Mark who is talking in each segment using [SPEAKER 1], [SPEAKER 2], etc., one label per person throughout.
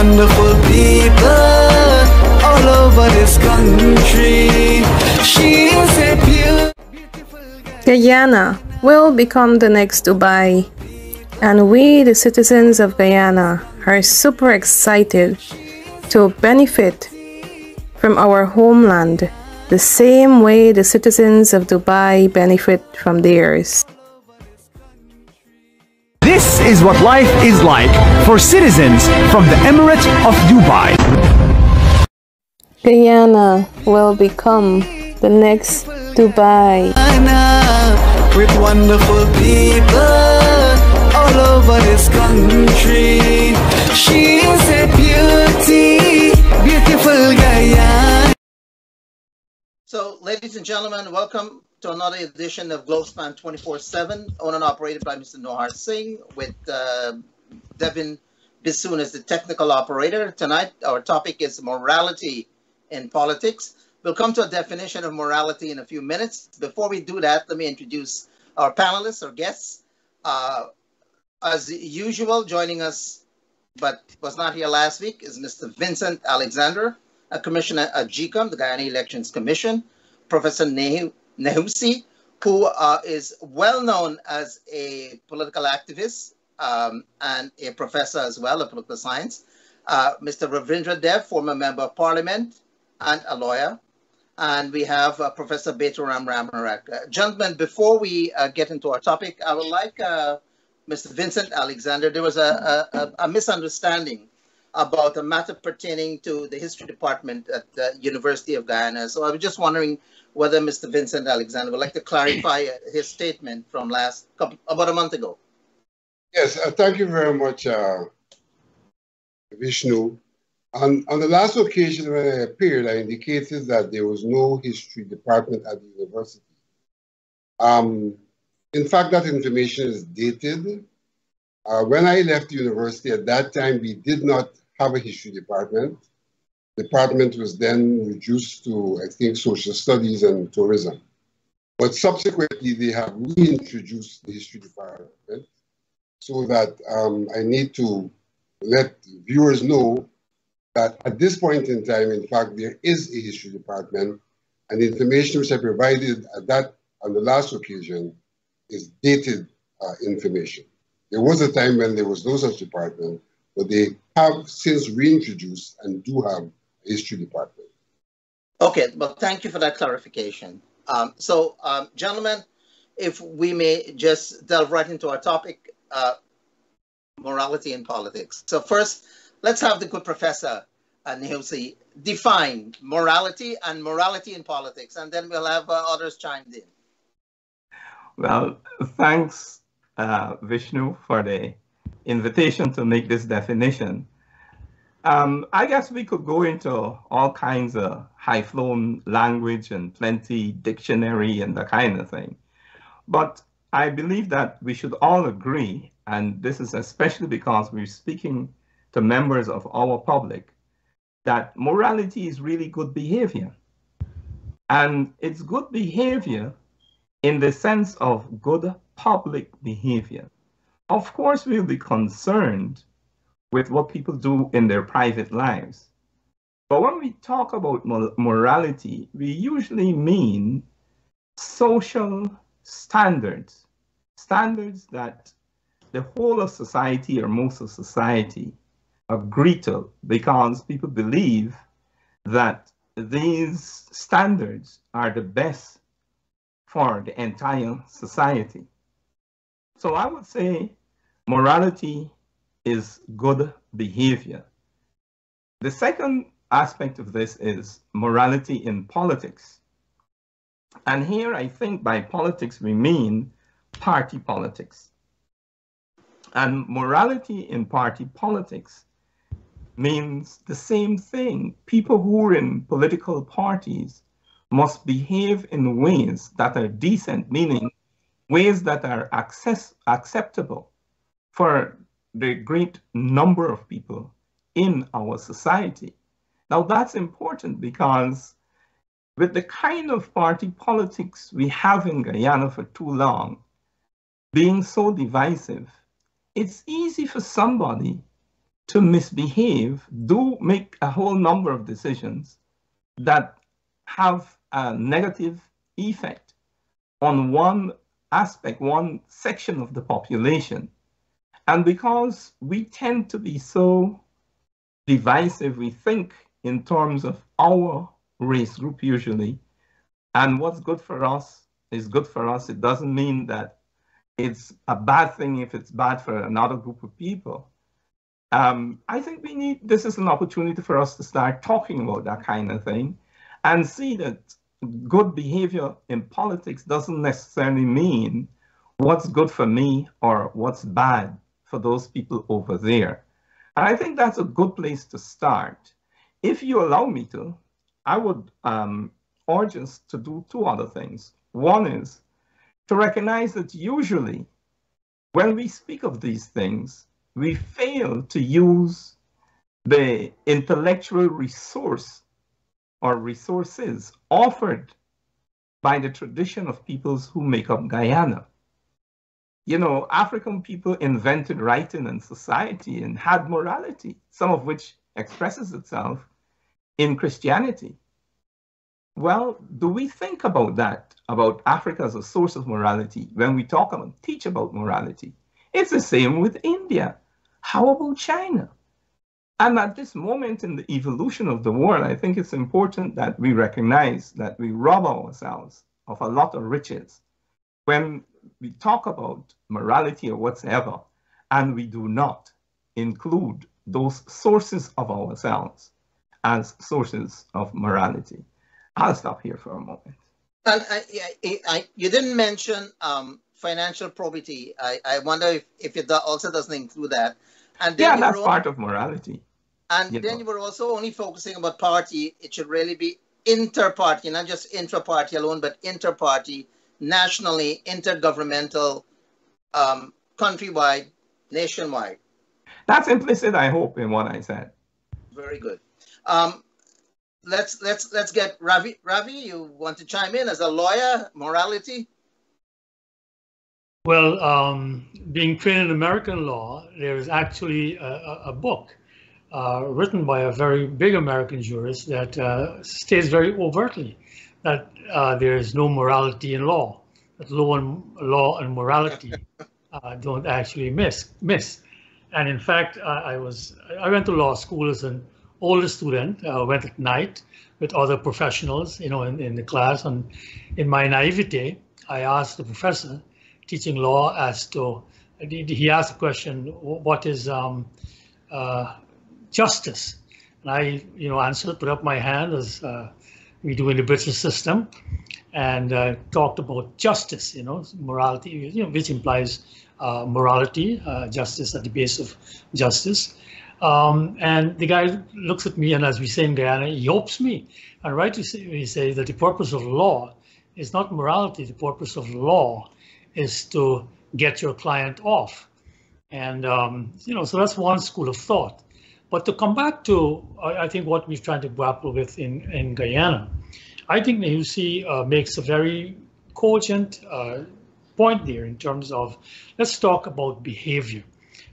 [SPEAKER 1] wonderful people all over this country. She is a beautiful
[SPEAKER 2] Guyana will become the next Dubai, and we, the citizens of Guyana, are super excited to benefit from our homeland the same way the citizens of Dubai benefit from theirs.
[SPEAKER 3] This is what life is like for citizens from the Emirate of Dubai.
[SPEAKER 2] Guyana will become the next Dubai.
[SPEAKER 1] With wonderful people all over this country. She is a beautiful Guyana.
[SPEAKER 4] So, ladies and gentlemen, welcome to another edition of Globespan 24/7, owned and operated by Mr. Nohar Singh, with Devin Bissoon as the technical operator. Tonight, our topic is morality in politics. We'll come to a definition of morality in a few minutes. Before we do that, let me introduce our panelists, our guests. As usual, joining us, but was not here last week, is Mr. Vincent Alexander, a commissioner at GCOM, the Guyana Elections Commission, Professor Nehusi, who is well known as a political activist and a professor as well of political science. Mr. Ravindra Dev, former member of parliament and a lawyer. And we have Professor Betaram Ramarak. Gentlemen, before we get into our topic, I would like Mr. Vincent Alexander, there was a misunderstanding about a matter pertaining to the history department at the University of Guyana. So I was just wondering whether Mr. Vincent Alexander would like to clarify his statement from about a month ago.
[SPEAKER 5] Yes, thank you very much, Vishnu. On the last occasion when I appeared, I indicated that there was no history department at the university. In fact, that information is dated. When I left the university at that time, we did not have a history department. The department was then reduced to, I think, social studies and tourism. But subsequently, they have reintroduced the history department, so that I need to let viewers know that at this point in time, in fact, there is a history department, and the information which I provided on the last occasion is dated information. There was a time when there was no such department, but they have since reintroduced and do have a history department.
[SPEAKER 4] Okay, well, thank you for that clarification. Gentlemen, if we may just delve right into our topic, morality in politics. So first, let's have the good Professor Nehusi define morality and morality in politics, and then we'll have others chimed in.
[SPEAKER 6] Well, thanks, Vishnu, for the invitation to make this definition. I guess we could go into all kinds of high-flown language and plenty dictionary and that kind of thing. But I believe that we should all agree, and this is especially because we're speaking to members of our public, that morality is really good behavior. And it's good behavior in the sense of good public behavior. Of course, we'll be concerned with what people do in their private lives. But when we talk about morality, we usually mean social standards, standards that the whole of society or most of society agree to, because people believe that these standards are the best for the entire society. So I would say morality is good behavior. The second aspect of this is morality in politics. And here I think by politics we mean party politics. And morality in party politics means the same thing. People who are in political parties must behave in ways that are decent, meaning ways that are acceptable for the great number of people in our society. Now that's important because with the kind of party politics we have in Guyana for too long, being so divisive, it's easy for somebody to misbehave do make a whole number of decisions that have a negative effect on one aspect, one section of the population. And because we tend to be so divisive, we think in terms of our race group usually, and what's good for us is good for us. It doesn't mean that it's a bad thing if it's bad for another group of people. I think this is an opportunity for us to start talking about that kind of thing and see that good behavior in politics doesn't necessarily mean what's good for me or what's bad for those people over there. And I think that's a good place to start. If you allow me to, I would urge us to do two other things. One is to recognize that usually when we speak of these things, we fail to use the intellectual resource or resources offered by the tradition of peoples who make up Guyana. You know, African people invented writing and society and had morality, some of which expresses itself in Christianity. Well, do we think about that, about Africa as a source of morality when we talk about, teach about morality? It's the same with India. How about China? And at this moment in the evolution of the world, I think it's important that we recognize that we rob ourselves of a lot of riches when we talk about morality or whatsoever, and we do not include those sources of ourselves as sources of morality. I'll stop here for a moment.
[SPEAKER 4] And you didn't mention financial probity. I wonder if it also doesn't include that. And then
[SPEAKER 6] that's part of morality.
[SPEAKER 4] And then you were also only focusing about party. It should really be inter-party, not just intra-party alone, but inter-party, nationally, intergovernmental, countrywide, nationwide.
[SPEAKER 6] That's implicit, I hope, in what I said.
[SPEAKER 4] Very good. Let's get Ravi. Ravi, you want to chime in as a lawyer, morality?
[SPEAKER 7] Well, being trained in American law, there is actually a book written by a very big American jurist that states very overtly that there is no morality in law, that law and morality don't actually miss. And in fact, I went to law school as an older student, went at night with other professionals, in the class. And in my naivete, I asked the professor teaching law he asked the question, what is justice? And I, answered, put up my hand as we do in the British system, and talked about justice, morality, which implies morality, justice at the base of justice. And the guy looks at me, and as we say in Guyana, he hopes me. And rightly he says that the purpose of law is not morality. The purpose of law is to get your client off. And, so that's one school of thought. But to come back to, I think, what we're trying to grapple with in Guyana, I think Nahusi makes a very cogent point there in terms of, let's talk about behavior.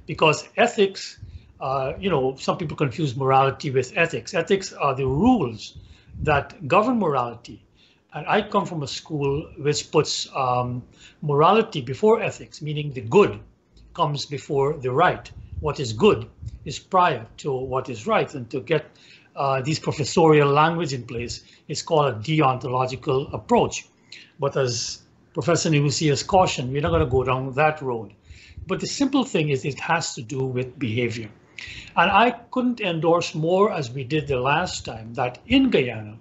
[SPEAKER 7] Because ethics, some people confuse morality with ethics. Ethics are the rules that govern morality. And I come from a school which puts morality before ethics, meaning the good comes before the right. What is good is prior to what is right. And to get these professorial language in place is called a deontological approach. But as Professor Nahusi has cautioned, we're not going to go down that road. But the simple thing is it has to do with behavior. And I couldn't endorse more, as we did the last time, that in Guyana,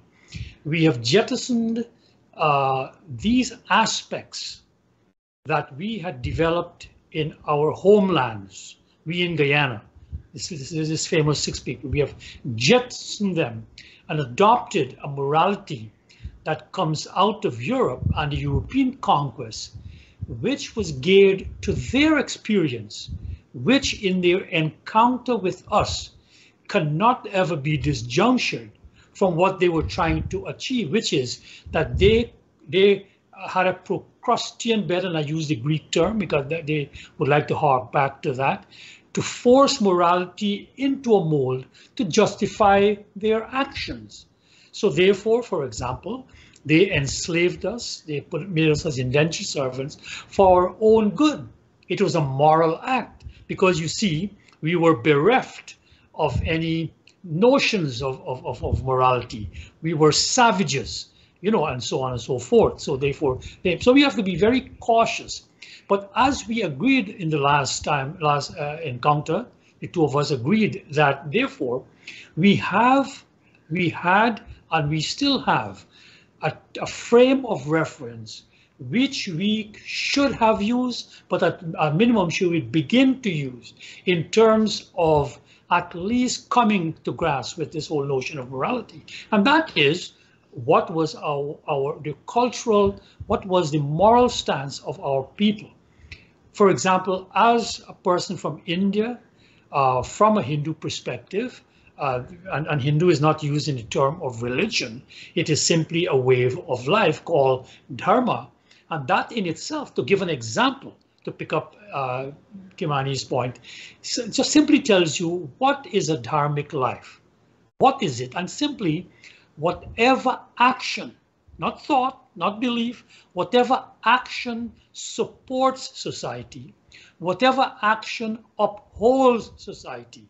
[SPEAKER 7] we have jettisoned these aspects that we had developed in our homelands, we in Guyana. This is this famous 6 people. We have jettisoned them and adopted a morality that comes out of Europe and the European conquest, which was geared to their experience, which in their encounter with us cannot ever be disjunctured from what they were trying to achieve, which is that they had a Procrustean bed, and I use the Greek term because they would like to hark back to that, to force morality into a mold to justify their actions. So therefore, for example, they enslaved us, they made us as indentured servants for our own good. It was a moral act because you see, we were bereft of any notions of morality. We were savages, you know, and so on and so forth. So therefore, so we have to be very cautious. But as we agreed in the last encounter, the two of us agreed that therefore we had and we still have a frame of reference which we should have used, but at a minimum should we begin to use in terms of at least coming to grasp with this whole notion of morality. And that is what was the cultural, what was the moral stance of our people. For example, as a person from India, from a Hindu perspective, and Hindu is not used in the term of religion, it is simply a way of life called dharma. And that in itself, to give an example, to pick up Kimani's point, just simply tells you what is a dharmic life. What is it? And simply, whatever action, not thought, not belief, whatever action supports society, whatever action upholds society,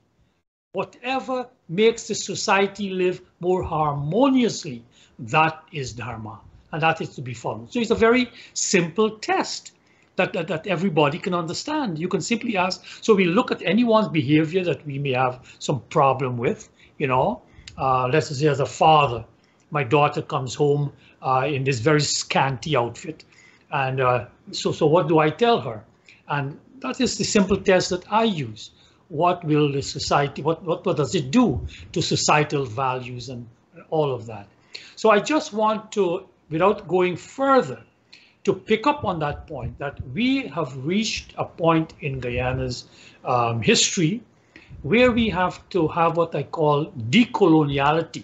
[SPEAKER 7] whatever makes the society live more harmoniously, that is dharma, and that is to be followed. So it's a very simple test that everybody can understand. You can simply ask, so we look at anyone's behavior that we may have some problem with, you know, let's say as a father, my daughter comes home in this very scanty outfit. And so what do I tell her? And that is the simple test that I use. What will the society, what does it do to societal values and all of that? So I just want to, without going further, to pick up on that point, that we have reached a point in Guyana's history where we have to have what I call decoloniality,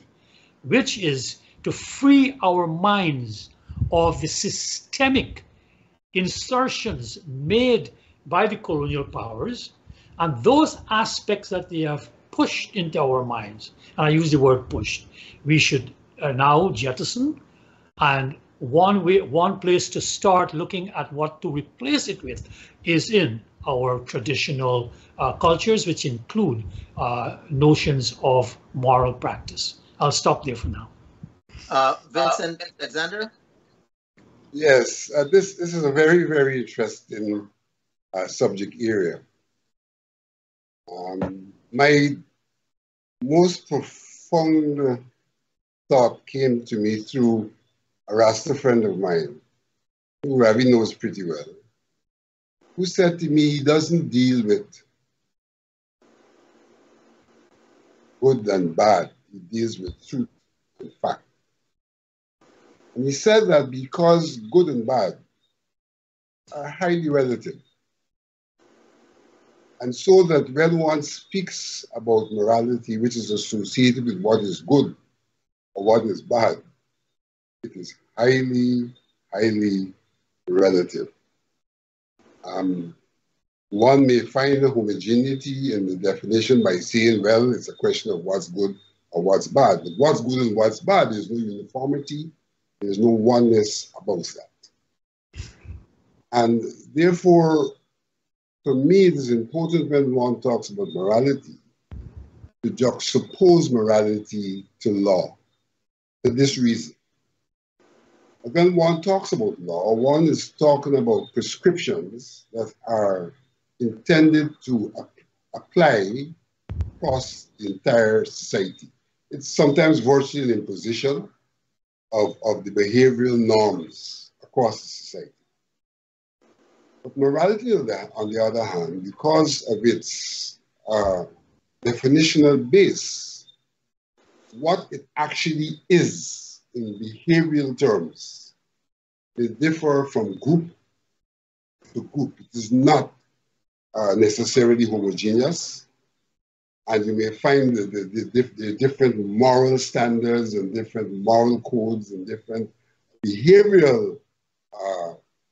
[SPEAKER 7] which is to free our minds of the systemic insertions made by the colonial powers and those aspects that they have pushed into our minds. And I use the word pushed. We should now jettison, and one place to start looking at what to replace it with is in our traditional cultures, which include notions of moral practice. I'll stop there for now.
[SPEAKER 4] Vincent Alexander?
[SPEAKER 5] Yes, this is a very, very interesting subject area. My most profound thought came to me through a Rasta friend of mine, who Ravi knows pretty well, who said to me he doesn't deal with good and bad, he deals with truth and fact. And he said that because good and bad are highly relative, and so that when one speaks about morality, which is associated with what is good or what is bad, it is highly, highly relative. One may find a homogeneity in the definition by saying, well, it's a question of what's good or what's bad. But what's good and what's bad, there's no uniformity, there's no oneness about that. And therefore, for me, it is important when one talks about morality to juxtapose morality to law for this reason. When one talks about law, one is talking about prescriptions that are intended to apply across the entire society. It's sometimes virtually an imposition of the behavioral norms across the society. But morality, on the other hand, because of its definitional base, what it actually is in behavioral terms, they differ from group to group. It is not necessarily homogeneous, and you may find the different moral standards and different moral codes and different behavioral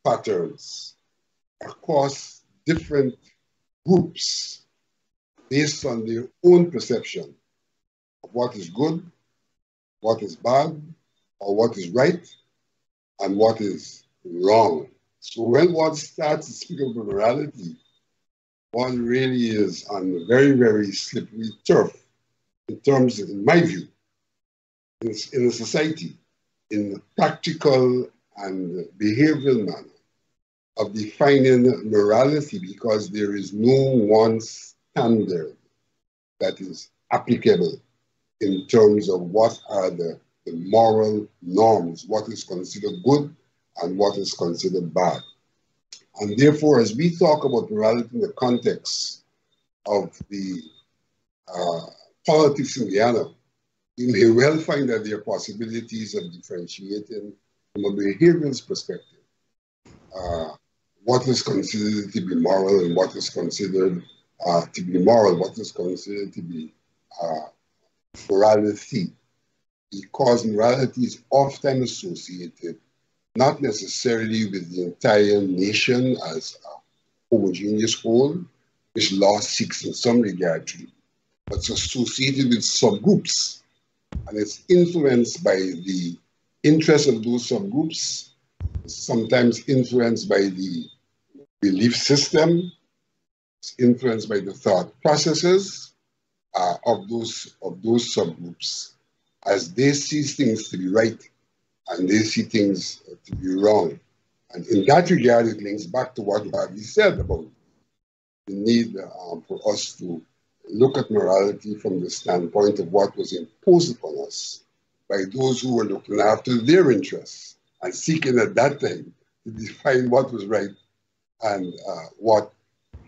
[SPEAKER 5] patterns across different groups based on their own perception of what is good, what is bad, or what is right, and what is wrong. So when one starts to speak of morality, one really is on very, very slippery turf in terms of, in my view, in a society, in the practical and behavioral manner of defining morality, because there is no one standard that is applicable in terms of what are the moral norms, what is considered good and what is considered bad. And therefore, as we talk about morality in the context of the politics in Guyana, you may well find that there are possibilities of differentiating from a behavioral perspective what is considered to be moral and what is considered to be moral, what is considered to be morality, because morality is often associated not necessarily with the entire nation as a homogeneous whole, which law seeks in some regard to, but it's associated with subgroups, and it's influenced by the interests of those subgroups, sometimes influenced by the belief system, it's influenced by the thought processes of those subgroups as they see things to be right and they see things to be wrong. And in that regard, it links back to what Harvey said about the need for us to look at morality from the standpoint of what was imposed upon us by those who were looking after their interests and seeking at that time to define what was right and what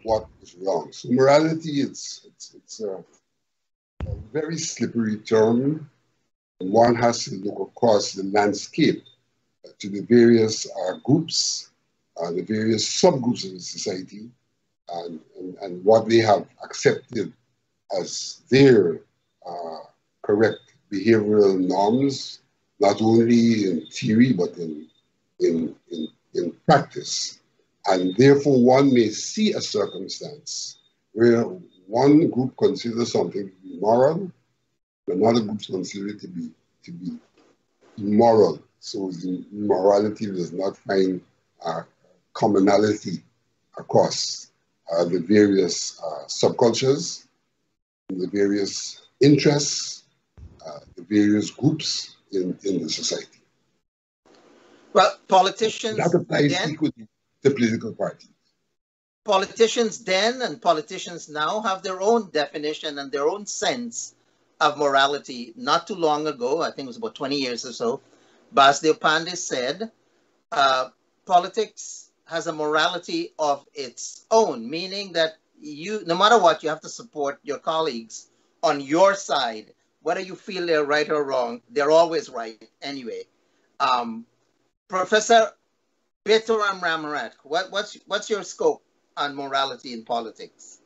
[SPEAKER 5] was wrong. So morality, it's a very slippery term. And one has to look across the landscape to the various groups, the various subgroups of the society, and what they have accepted as their correct behavioral norms, not only in theory, but in practice. And therefore, one may see a circumstance where one group considers something to be moral, another group considers it to be immoral. So the morality does not find commonality across the various subcultures, the various interests, the various groups in the society.
[SPEAKER 4] Well, politicians
[SPEAKER 5] That applies
[SPEAKER 4] then,
[SPEAKER 5] equally to political parties.
[SPEAKER 4] Politicians then and politicians now have their own definition and their own sense of morality. Not too long ago, I think it was about 20 years or so, Bas Deopande said, politics has a morality of its own, meaning that you, no matter what, you have to support your colleagues on your side. Whether you feel they're right or wrong, they're always right anyway. Professor Betoram Ramarat, what's your scope on morality in politics?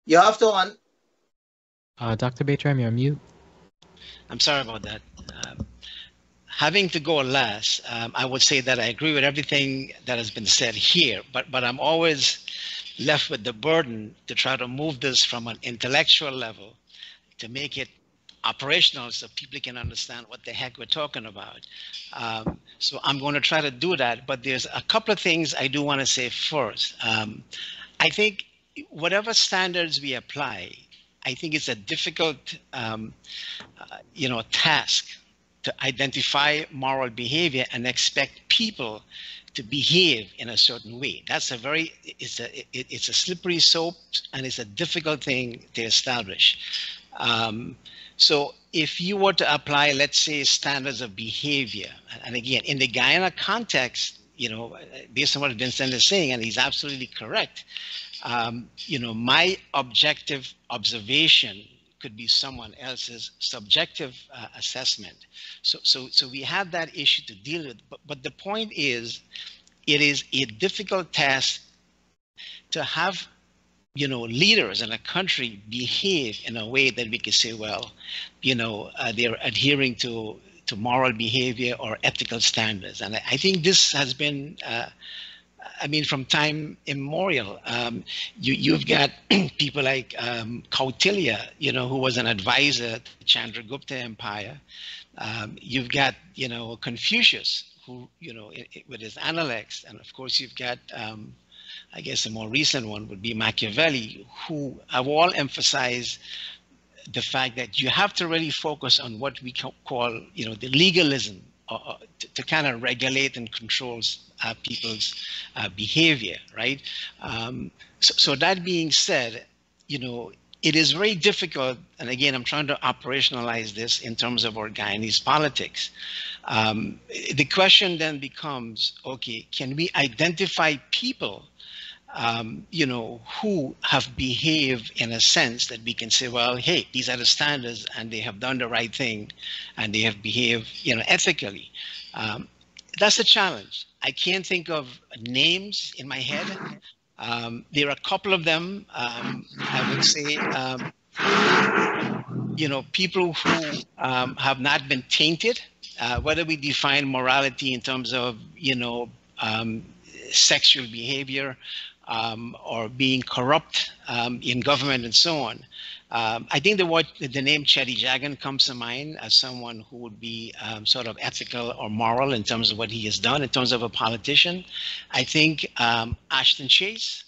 [SPEAKER 4] You have to on.
[SPEAKER 8] Dr. Batram, you're on mute.
[SPEAKER 9] I'm sorry about that. Having to go last, I would say that I agree with everything that has been said here, but I'm always left with the burden to try to move this from an intellectual level to make it operational so people can understand what the heck we're talking about. So I'm going to try to do that, but there's a couple of things I do want to say first. I think whatever standards we apply, I think it's a difficult, task to identify moral behavior and expect people to behave in a certain way. That's it's a slippery slope, and it's a difficult thing to establish. So if you were to apply, let's say, standards of behavior, and again, in the Guyana context, based on what Vincent is saying, and he's absolutely correct, my objective observation could be someone else's subjective assessment. So we have that issue to deal with. But the point is, it is a difficult task to have leaders in a country behave in a way that we can say, well, they're adhering to moral behavior or ethical standards. And I think this has been I mean, from time immemorial. You've got people like Kautilya, who was an advisor to the Chandragupta Empire. You've got, Confucius, who, with his Analects. And of course, you've got, I guess a more recent one would be Machiavelli, who have all emphasized the fact that you have to really focus on what we call, the legalism to kind of regulate and control people's behavior, right? So that being said, it is very difficult, and again, I'm trying to operationalize this in terms of our Guyanese politics. The question then becomes, okay, can we identify people who have behaved in a sense that we can say, well, hey, these are the standards and they have done the right thing and they have behaved, ethically. That's a challenge. I can't think of names in my head. There are a couple of them, I would say, people who have not been tainted, whether we define morality in terms of, sexual behavior, or being corrupt in government and so on. I think the name Chetty Jagan comes to mind as someone who would be sort of ethical or moral in terms of what he has done in terms of a politician. I think Ashton Chase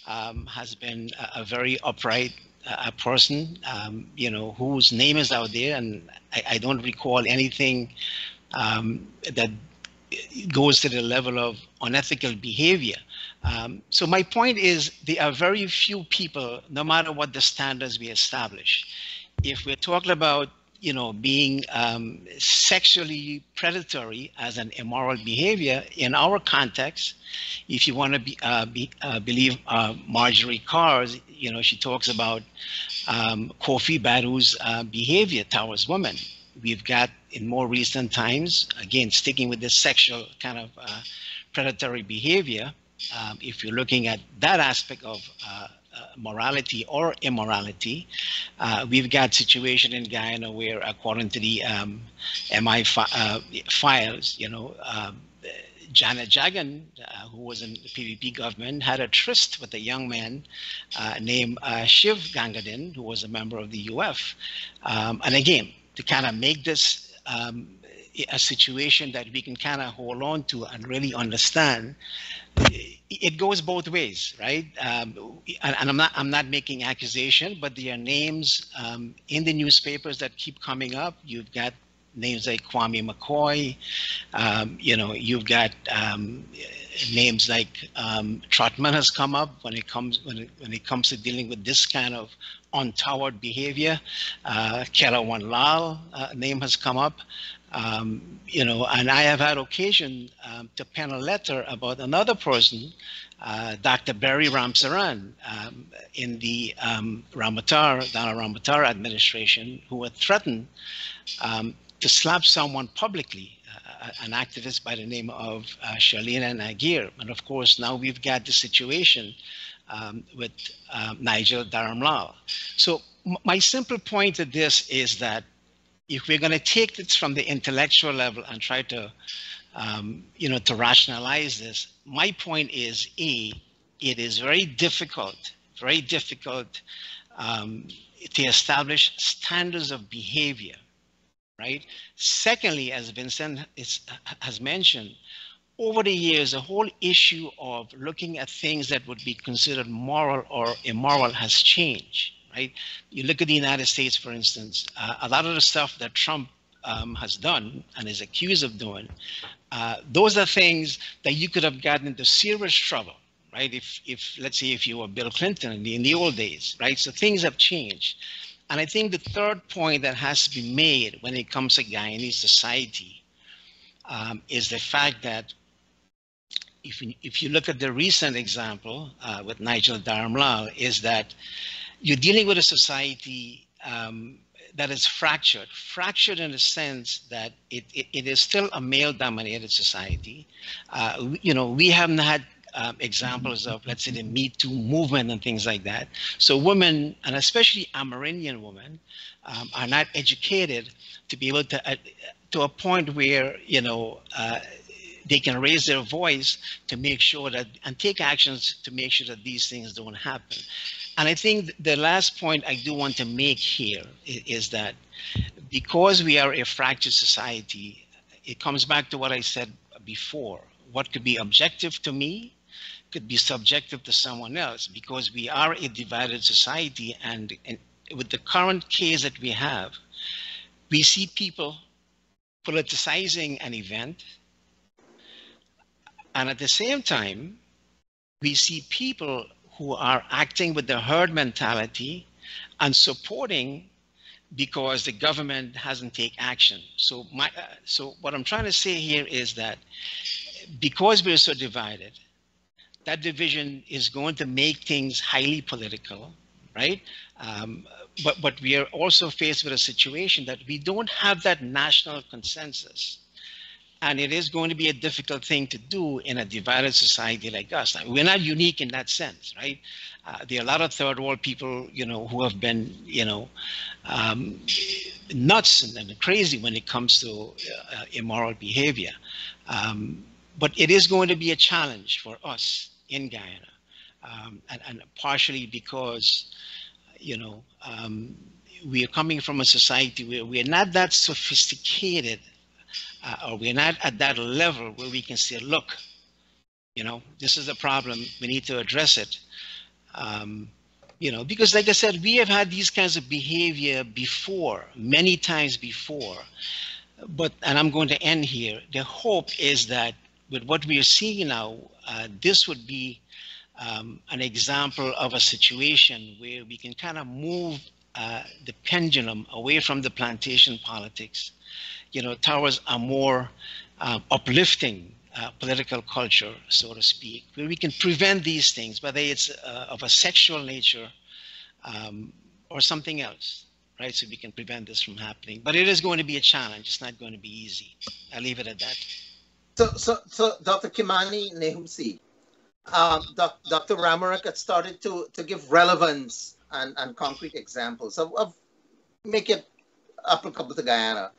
[SPEAKER 9] has been a very upright person, whose name is out there, and I don't recall anything that goes to the level of unethical behavior. So my point is, there are very few people, no matter what the standards we establish. If we're talking about, being sexually predatory as an immoral behavior in our context, if you want to believe Marjorie Carr's, she talks about Kofi Badu's behavior towards women. We've got, in more recent times, again, sticking with this sexual kind of predatory behavior, if you're looking at that aspect of morality or immorality, we've got situation in Guyana where, according to the MI files, Janet Jagan, who was in the PVP government, had a tryst with a young man named Shiv Gangadin, who was a member of the UF. And again, to kind of make this a situation that we can kind of hold on to and really understand, it goes both ways, right? And I'm not making accusation, but there are names in the newspapers that keep coming up. You've got names like Kwame McCoy. You've got names like Trotman has come up when it comes to dealing with this kind of untoward behavior. Kelawan Lal name has come up. And I have had occasion to pen a letter about another person, Dr. Barry Ramsaran, in the Dana Ramatar administration, who had threatened to slap someone publicly, an activist by the name of Shalina Nagir. And of course, now we've got the situation with Nigel Dharamlal. So my simple point to this is that if we're going to take this from the intellectual level and try to, to rationalize this, my point is, it is very difficult to establish standards of behavior, right? Secondly, as Vincent has mentioned, over the years, the whole issue of looking at things that would be considered moral or immoral has changed. Right? You look at the United States, for instance, a lot of the stuff that Trump has done and is accused of doing, those are things that you could have gotten into serious trouble, right? If let's say, if you were Bill Clinton in the old days, right? So things have changed. And I think the third point that has to be made when it comes to Guyanese society is the fact that if you look at the recent example with Nigel Dharamlal, is that you're dealing with a society that is fractured in the sense that it is still a male-dominated society. We haven't had examples of, let's say, the Me Too movement and things like that. So women, and especially Amerindian women, are not educated to be able to a point where, they can raise their voice to make sure that, and take actions to make sure that these things don't happen. And I think the last point I do want to make here is that because we are a fractured society, it comes back to what I said before. What could be objective to me could be subjective to someone else, because we are a divided society. And with the current case that we have, we see people politicizing an event, and at the same time, we see people who are acting with the herd mentality and supporting because the government hasn't taken action. So what I'm trying to say here is that because we're so divided, that division is going to make things highly political, right? But we are also faced with a situation that we don't have that national consensus. And it is going to be a difficult thing to do in a divided society like us. We're not unique in that sense, right? There are a lot of third world people, who have been, nuts and crazy when it comes to immoral behavior. But it is going to be a challenge for us in Guyana, and partially because, we are coming from a society where we are not that sophisticated, or we're not at that level where we can say, look, this is a problem, we need to address it. Because like I said, we have had these kinds of behavior before, many times before. And I'm going to end here. The hope is that with what we are seeing now, this would be an example of a situation where we can kind of move the pendulum away from the plantation politics, towards a more uplifting political culture, so to speak, where we can prevent these things, whether it's of a sexual nature or something else, right? So we can prevent this from happening. But it is going to be a challenge. It's not going to be easy. I'll leave it at that.
[SPEAKER 4] So Dr. Kimani Nehumsi, Dr. Ramarak had started to give relevance and concrete examples of make it applicable to Guyana.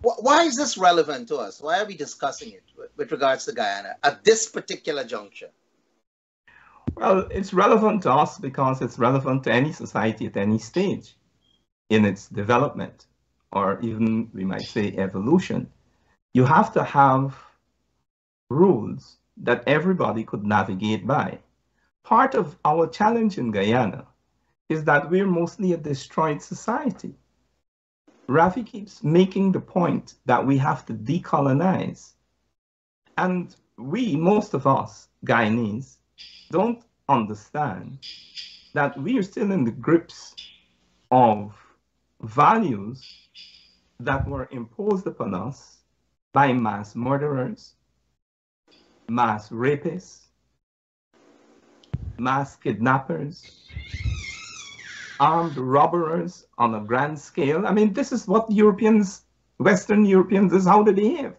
[SPEAKER 4] Why is this relevant to us? Why are we discussing it with regards to Guyana at this particular juncture?
[SPEAKER 6] Well, it's relevant to us because it's relevant to any society at any stage in its development, or even we might say evolution. You have to have rules that everybody could navigate by. Part of our challenge in Guyana is that we're mostly a destroyed society. Rafi keeps making the point that we have to decolonize. And we, most of us, Guyanese, don't understand that we are still in the grips of values that were imposed upon us by mass murderers, mass rapists, mass kidnappers, armed robbers on a grand scale. I mean, this is what Europeans, Western Europeans, this is how they behaved.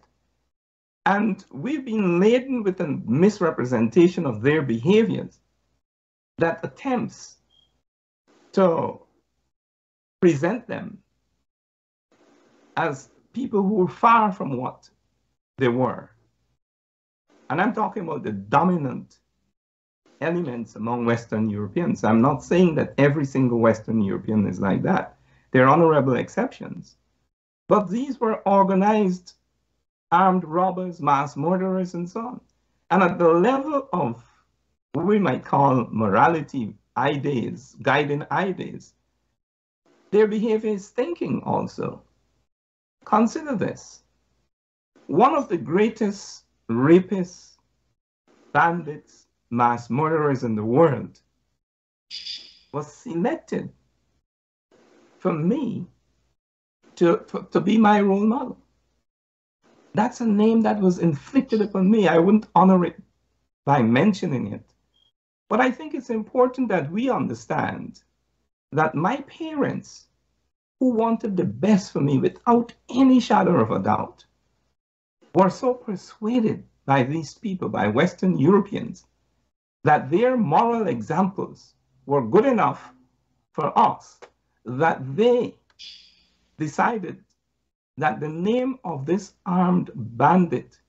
[SPEAKER 6] And we've been laden with a misrepresentation of their behaviors that attempts to present them as people who were far from what they were. And I'm talking about the dominant elements among Western Europeans. I'm not saying that every single Western European is like that. There are honorable exceptions. But these were organized armed robbers, mass murderers, and so on. And at the level of what we might call morality ideas, guiding ideas, their behavior is thinking also. Consider this. One of the greatest rapists, bandits, mass murderers in the world was selected for me to be my role model. That's a name that was inflicted upon me. I wouldn't honor it by mentioning it. But I think it's important that we understand that my parents, who wanted the best for me without any shadow of a doubt, were so persuaded by these people, by Western Europeans, that their moral examples were good enough for us, that they decided that the name of this armed bandit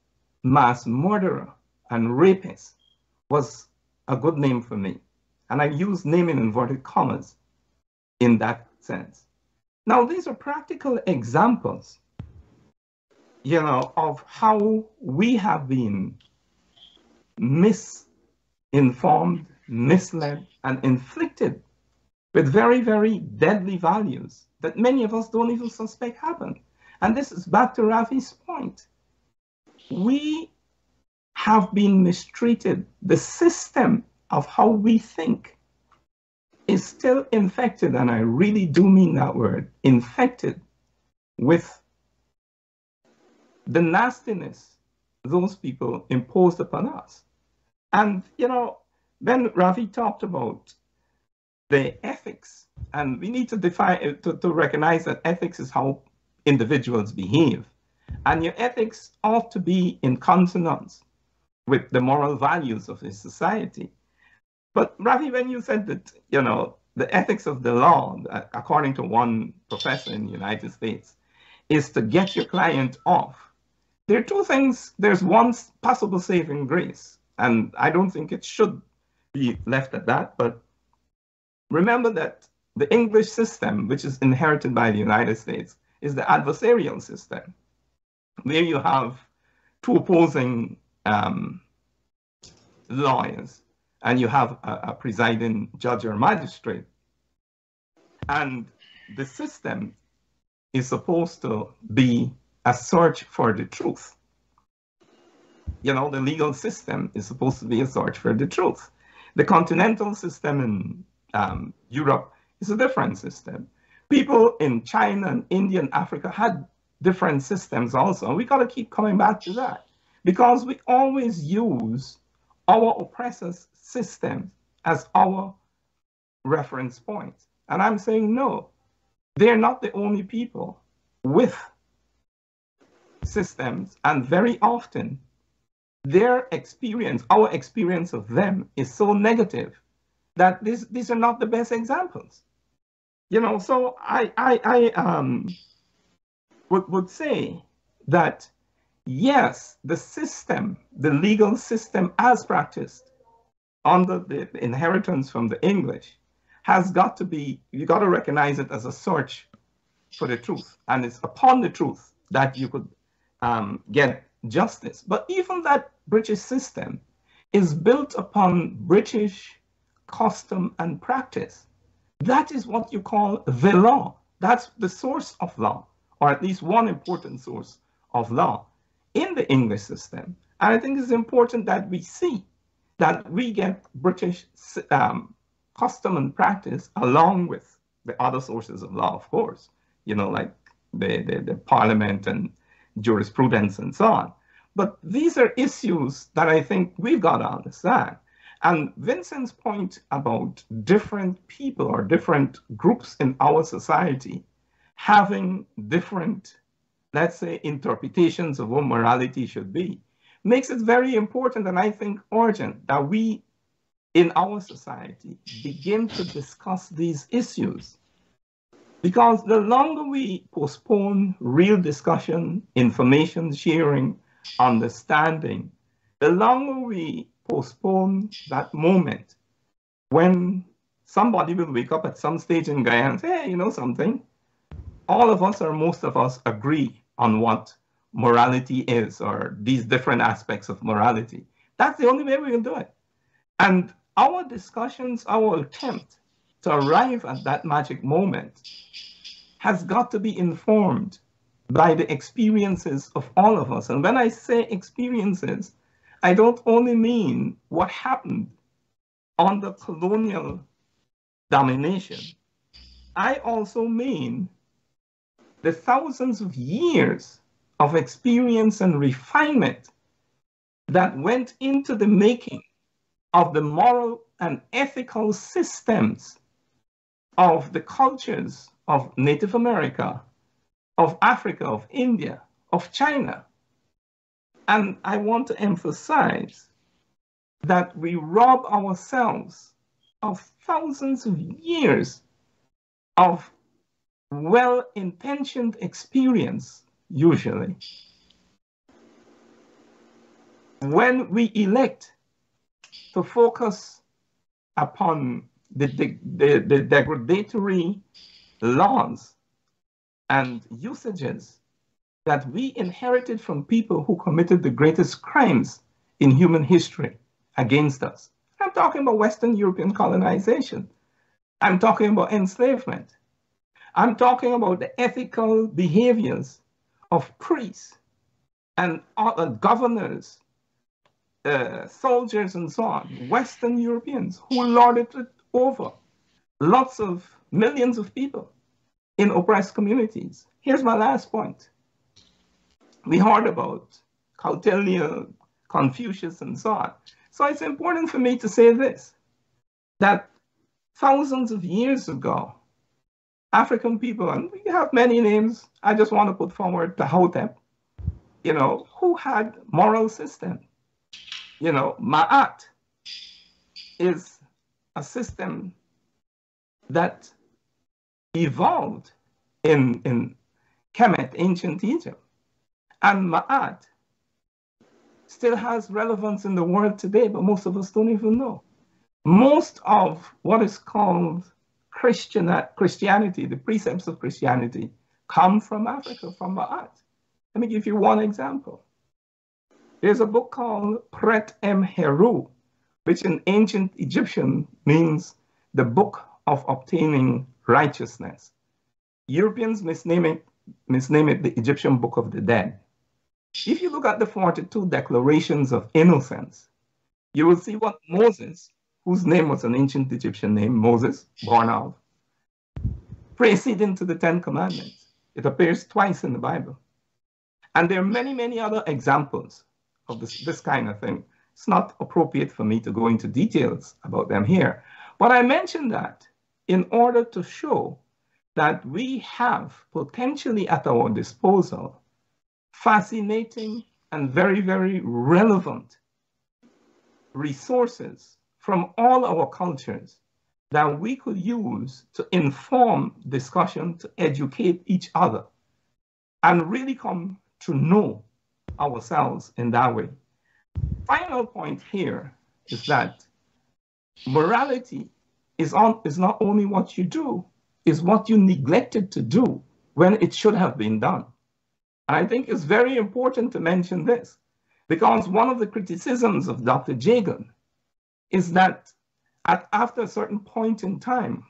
[SPEAKER 6] mass murderer and rapist was a good name for me. And I use name in inverted commas in that sense. Now, these are practical examples, of how we have been misinformed, misled, and inflicted with very, very deadly values that many of us don't even suspect happened. And this is back to Rafi's point. We have been mistreated. The system of how we think is still infected, and I really do mean that word, infected with the nastiness those people imposed upon us. And, when Rafi talked about the ethics, and we need to define, to recognize that ethics is how individuals behave. And your ethics ought to be in consonance with the moral values of a society. But Rafi, when you said that, the ethics of the law, according to one professor in the United States, is to get your client off. There are two things. There's one possible saving grace, and I don't think it should be left at that. But remember that the English system, which is inherited by the United States, is the adversarial system, where you have two opposing lawyers, and you have a presiding judge or magistrate. And the system is supposed to be a search for the truth. The legal system is supposed to be a search for the truth. The continental system in Europe is a different system. People in China and India and Africa had different systems also. And we got to keep coming back to that, because we always use our oppressors' systems as our reference point. And I'm saying, no, they're not the only people with systems, and very often their experience, our experience of them, is so negative that these are not the best examples. So I would say that, yes, the system, the legal system as practiced under the inheritance from the English, has got to be, you got to recognize it as a search for the truth. And it's upon the truth that you could get justice. But even that British system is built upon British custom and practice. That is what you call the law. That's the source of law, or at least one important source of law in the English system. And I think it's important that we see that we get British custom and practice along with the other sources of law, of course, like the parliament and jurisprudence and so on. But these are issues that I think we've got to understand. And Vincent's point about different people or different groups in our society having different, let's say, interpretations of what morality should be, makes it very important, and I think urgent, that we in our society begin to discuss these issues. Because the longer we postpone real discussion, information sharing, understanding, the longer we postpone that moment when somebody will wake up at some stage in Guyana and say, hey, you know something? All of us, or most of us, agree on what morality is, or these different aspects of morality. That's the only way we will do it. And our discussions, our attempt to arrive at that magic moment has got to be informed by the experiences of all of us. And when I say experiences, I don't only mean what happened under colonial domination. I also mean the thousands of years of experience and refinement that went into the making of the moral and ethical systems of the cultures of Native America, of Africa, of India, of China. And I want to emphasize that we rob ourselves of thousands of years of well-intentioned experience, usually, when we elect to focus upon the degradatory laws and usages that we inherited from people who committed the greatest crimes in human history against us. I'm talking about Western European colonization. I'm talking about enslavement. I'm talking about the ethical behaviors of priests and governors, soldiers and so on, Western Europeans who lorded it over lots of millions of people in oppressed communities. Here's my last point. We heard about Kautilya, Confucius, and so on. So it's important for me to say this, that thousands of years ago, African people, and we have many names, I just want to put forward Tahotep, who had moral system. Ma'at is a system that evolved in Kemet, ancient Egypt. And Ma'at still has relevance in the world today, but most of us don't even know. Most of what is called Christianity, the precepts of Christianity, come from Africa, from Ma'at. Let me give you one example. There's a book called Pret Em Heru, which in ancient Egyptian means the book of obtaining righteousness. Europeans misname it the Egyptian Book of the Dead. If you look at the 42 declarations of innocence, you will see what Moses, whose name was an ancient Egyptian name, Moses, born of, preceding to the 10 Commandments. It appears twice in the Bible. And there are many, many other examples of this kind of thing. It's not appropriate for me to go into details about them here. But I mentioned that in order to show that we have potentially at our disposal fascinating and very, very relevant resources from all our cultures that we could use to inform discussion, to educate each other, and really come to know ourselves in that way. Final point here is that morality is not only what you do, is what you neglected to do when it should have been done. And I think it's very important to mention this, because one of the criticisms of Dr. Jagan is that after a certain point in time,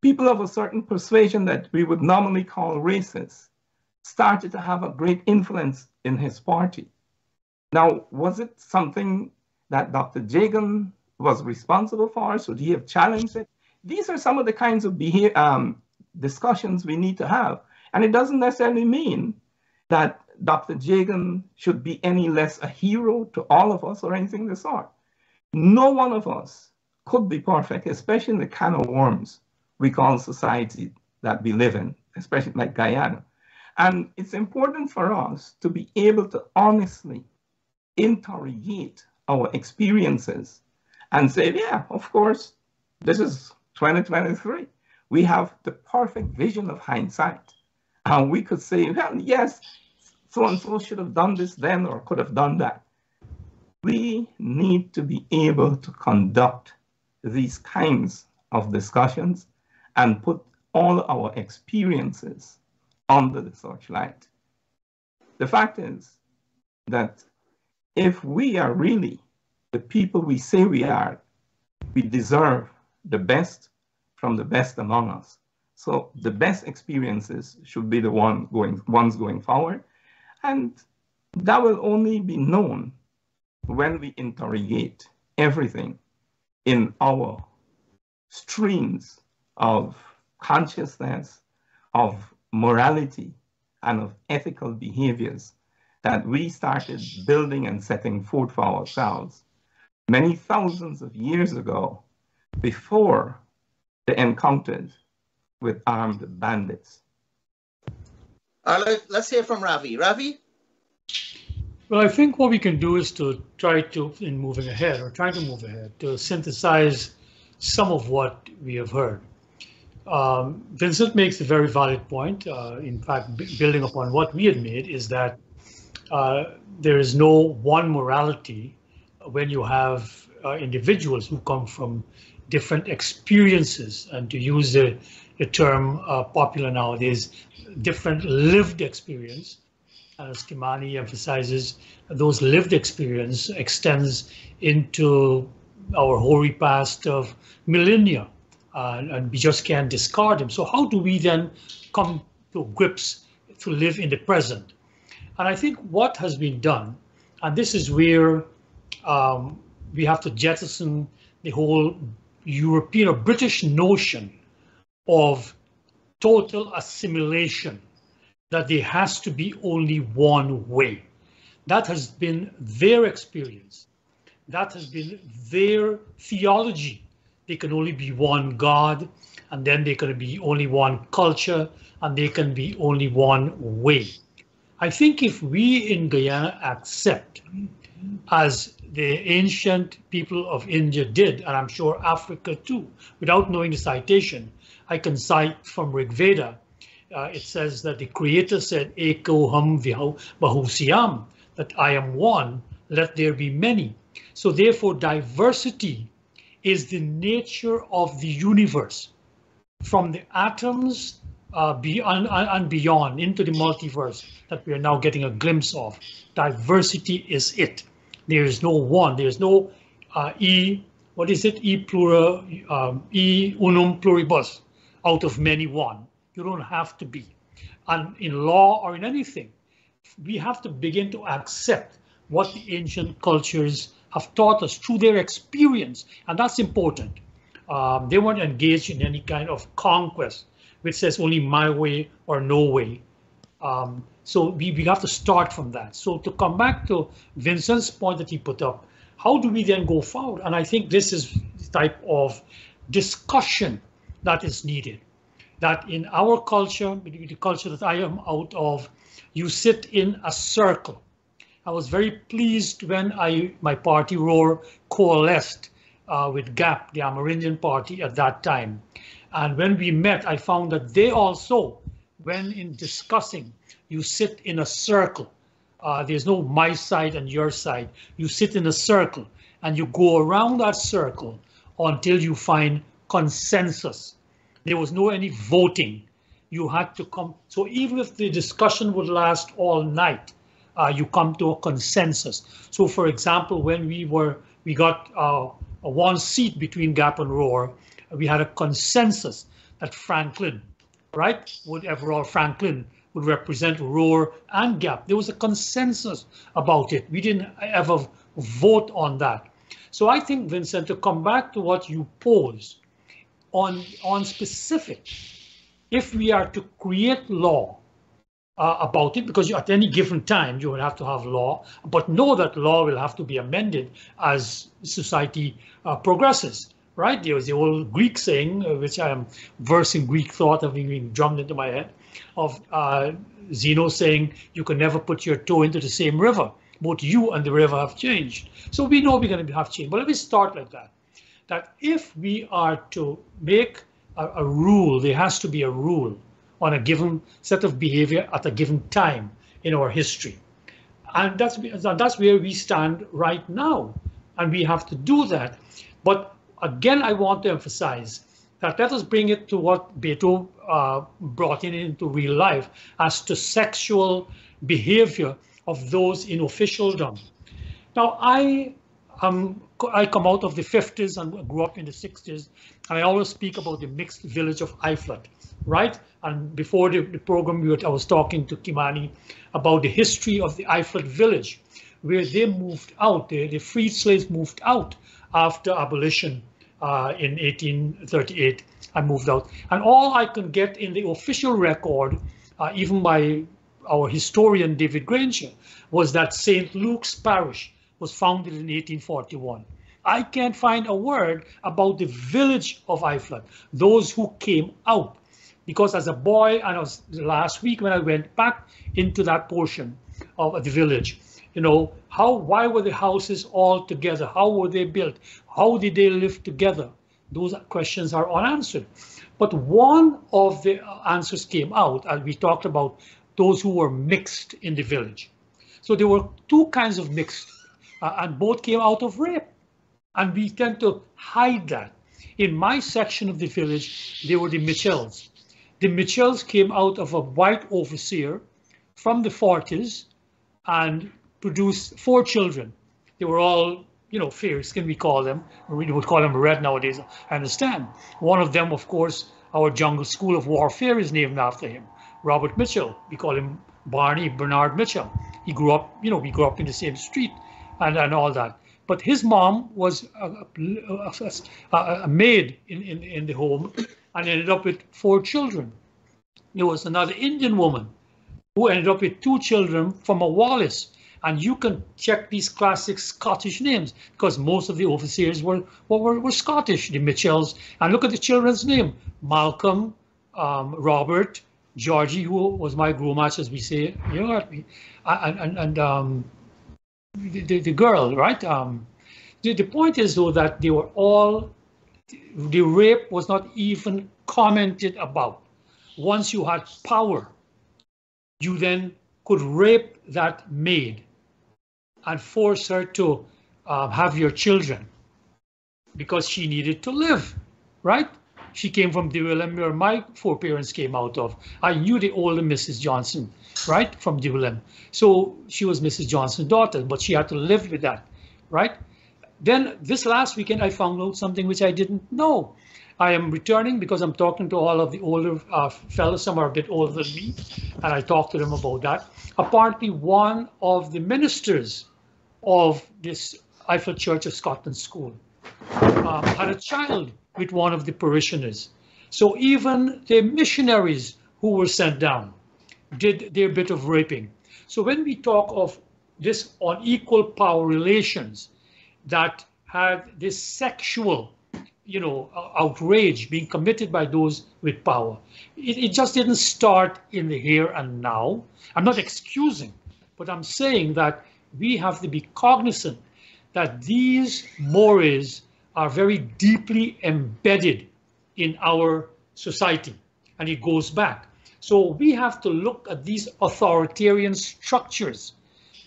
[SPEAKER 6] people of a certain persuasion that we would normally call racist started to have a great influence in his party. Now, was it something that Dr. Jagan was responsible for? Should he have challenged it? These are some of the kinds of discussions we need to have. And it doesn't necessarily mean that Dr. Jagan should be any less a hero to all of us or anything of the sort. No one of us could be perfect, especially in the can of worms we call society that we live in, especially like Guyana. And it's important for us to be able to honestly interrogate our experiences and say, yeah, of course, this is 2023. We have the perfect vision of hindsight. And we could say, well, yes, so-and-so should have done this then or could have done that. We need to be able to conduct these kinds of discussions and put all our experiences under the searchlight. The fact is that if we are really the people we say we are, we deserve the best from the best among us. So the best experiences should be the ones going forward. And that will only be known when we interrogate everything in our streams of consciousness, of morality, and of ethical behaviors that we started building and setting forth for ourselves many thousands of years ago, before the encounters with armed bandits.
[SPEAKER 4] Let's hear from Ravi. Ravi?
[SPEAKER 7] Well, I think what we can do is to trying to move ahead, to synthesize some of what we have heard. Vincent makes a very valid point. In fact, building upon what we had made, is that there is no one morality when you have individuals who come from different experiences, and to use the term popular nowadays, different lived experience. As Kimani emphasizes, those lived experience extends into our hoary past of millennia, and we just can't discard them. So how do we then come to grips to live in the present? And I think what has been done, and this is where we have to jettison the whole European or British notion of total assimilation, that there has to be only one way. That has been their experience. That has been their theology. There can only be one God, and then there can be only one culture, and there can be only one way. I think if we in Guyana accept, as the ancient people of India did, and I'm sure Africa too, without knowing the citation, I can cite from Rig Veda. It says that the Creator said, Eko Ham Bahusyam, that I am one, let there be many. So therefore, diversity is the nature of the universe. From the atoms beyond and beyond into the multiverse that we are now getting a glimpse of, diversity is it. There is no one. There is no e plural, e unum pluribus, out of many one. You don't have to be. And in law or in anything, we have to begin to accept what the ancient cultures have taught us through their experience, and that's important. They weren't engaged in any kind of conquest, which says only my way or no way. So we have to start from that. So to come back to Vincent's point that he put up, how do we then go forward? And I think this is the type of discussion that is needed. That in our culture, the culture that I am out of, you sit in a circle. I was very pleased when my party, ROAR, coalesced with GAP, the Amerindian party at that time. And when we met, I found that they also, when in discussing, you sit in a circle. There's no my side and your side. You sit in a circle and you go around that circle until you find consensus. There was no any voting. You had to come. So even if the discussion would last all night, you come to a consensus. So for example, when we got a one seat between GAP and ROAR, we had a consensus that Franklin, right, Everall Franklin would represent ROAR and GAP. There was a consensus about it. We didn't ever vote on that. So I think, Vincent, to come back to what you pose on specific, if we are to create law about it, because at any given time you will have to have law, but know that law will have to be amended as society progresses. Right, there was the old Greek saying, which I am versing Greek thought having been drummed into my head, of Zeno saying, you can never put your toe into the same river. Both you and the river have changed. So we know we're going to have change. But let me start like that. That if we are to make a rule, there has to be a rule on a given set of behavior at a given time in our history. And that's where we stand right now. And we have to do that. But again, I want to emphasize that let us bring it to what Beto brought into real life as to sexual behavior of those in officialdom. Now, I come out of the 50s and grew up in the 60s, and I always speak about the mixed village of Iflat, right? And before the program, I was talking to Kimani about the history of the Iflat village, where they moved out, the freed slaves moved out after abolition. In 1838, I moved out. And all I can get in the official record, even by our historian David Granger, was that St. Luke's Parish was founded in 1841. I can't find a word about the village of Iflat, those who came out. Because as a boy, and last week when I went back into that portion of the village, you know, why were the houses all together? How were they built? How did they live together? Those questions are unanswered. But one of the answers came out, and we talked about those who were mixed in the village. So there were two kinds of mixed, and both came out of rape. And we tend to hide that. In my section of the village, they were the Mitchells. The Mitchells came out of a white overseer from the 40s and produced 4 children. They were all, fair skin, we call them. We would call them red nowadays, I understand. One of them, of course, our jungle school of warfare is named after him. Robert Mitchell, we call him Barney Bernard Mitchell. He grew up, we grew up in the same street and all that. But his mom was a maid in the home and ended up with 4 children. There was another Indian woman who ended up with 2 children from a Wallace. And you can check these classic Scottish names because most of the overseers were Scottish, the Mitchells. And look at the children's name: Malcolm, Robert, Georgie, who was my groom match, as we say, and the girl, right? The point is, though, that they were all, the rape was not even commented about. Once you had power, you then could rape that maid and force her to have your children because she needed to live, right? She came from De Willem, where my 4 parents came out of. I knew the older Mrs. Johnson, right, from De Willem. So she was Mrs. Johnson's daughter, but she had to live with that, right? Then this last weekend, I found out something which I didn't know. I am returning because I'm talking to all of the older fellows. Some are a bit older than me, and I talked to them about that. Apparently, one of the ministers of this Eiffel Church of Scotland school had a child with one of the parishioners. So even the missionaries who were sent down did their bit of raping. So when we talk of this unequal power relations that had this sexual, outrage being committed by those with power, it just didn't start in the here and now. I'm not excusing, but I'm saying that we have to be cognizant that these mores are very deeply embedded in our society, and it goes back. So we have to look at these authoritarian structures,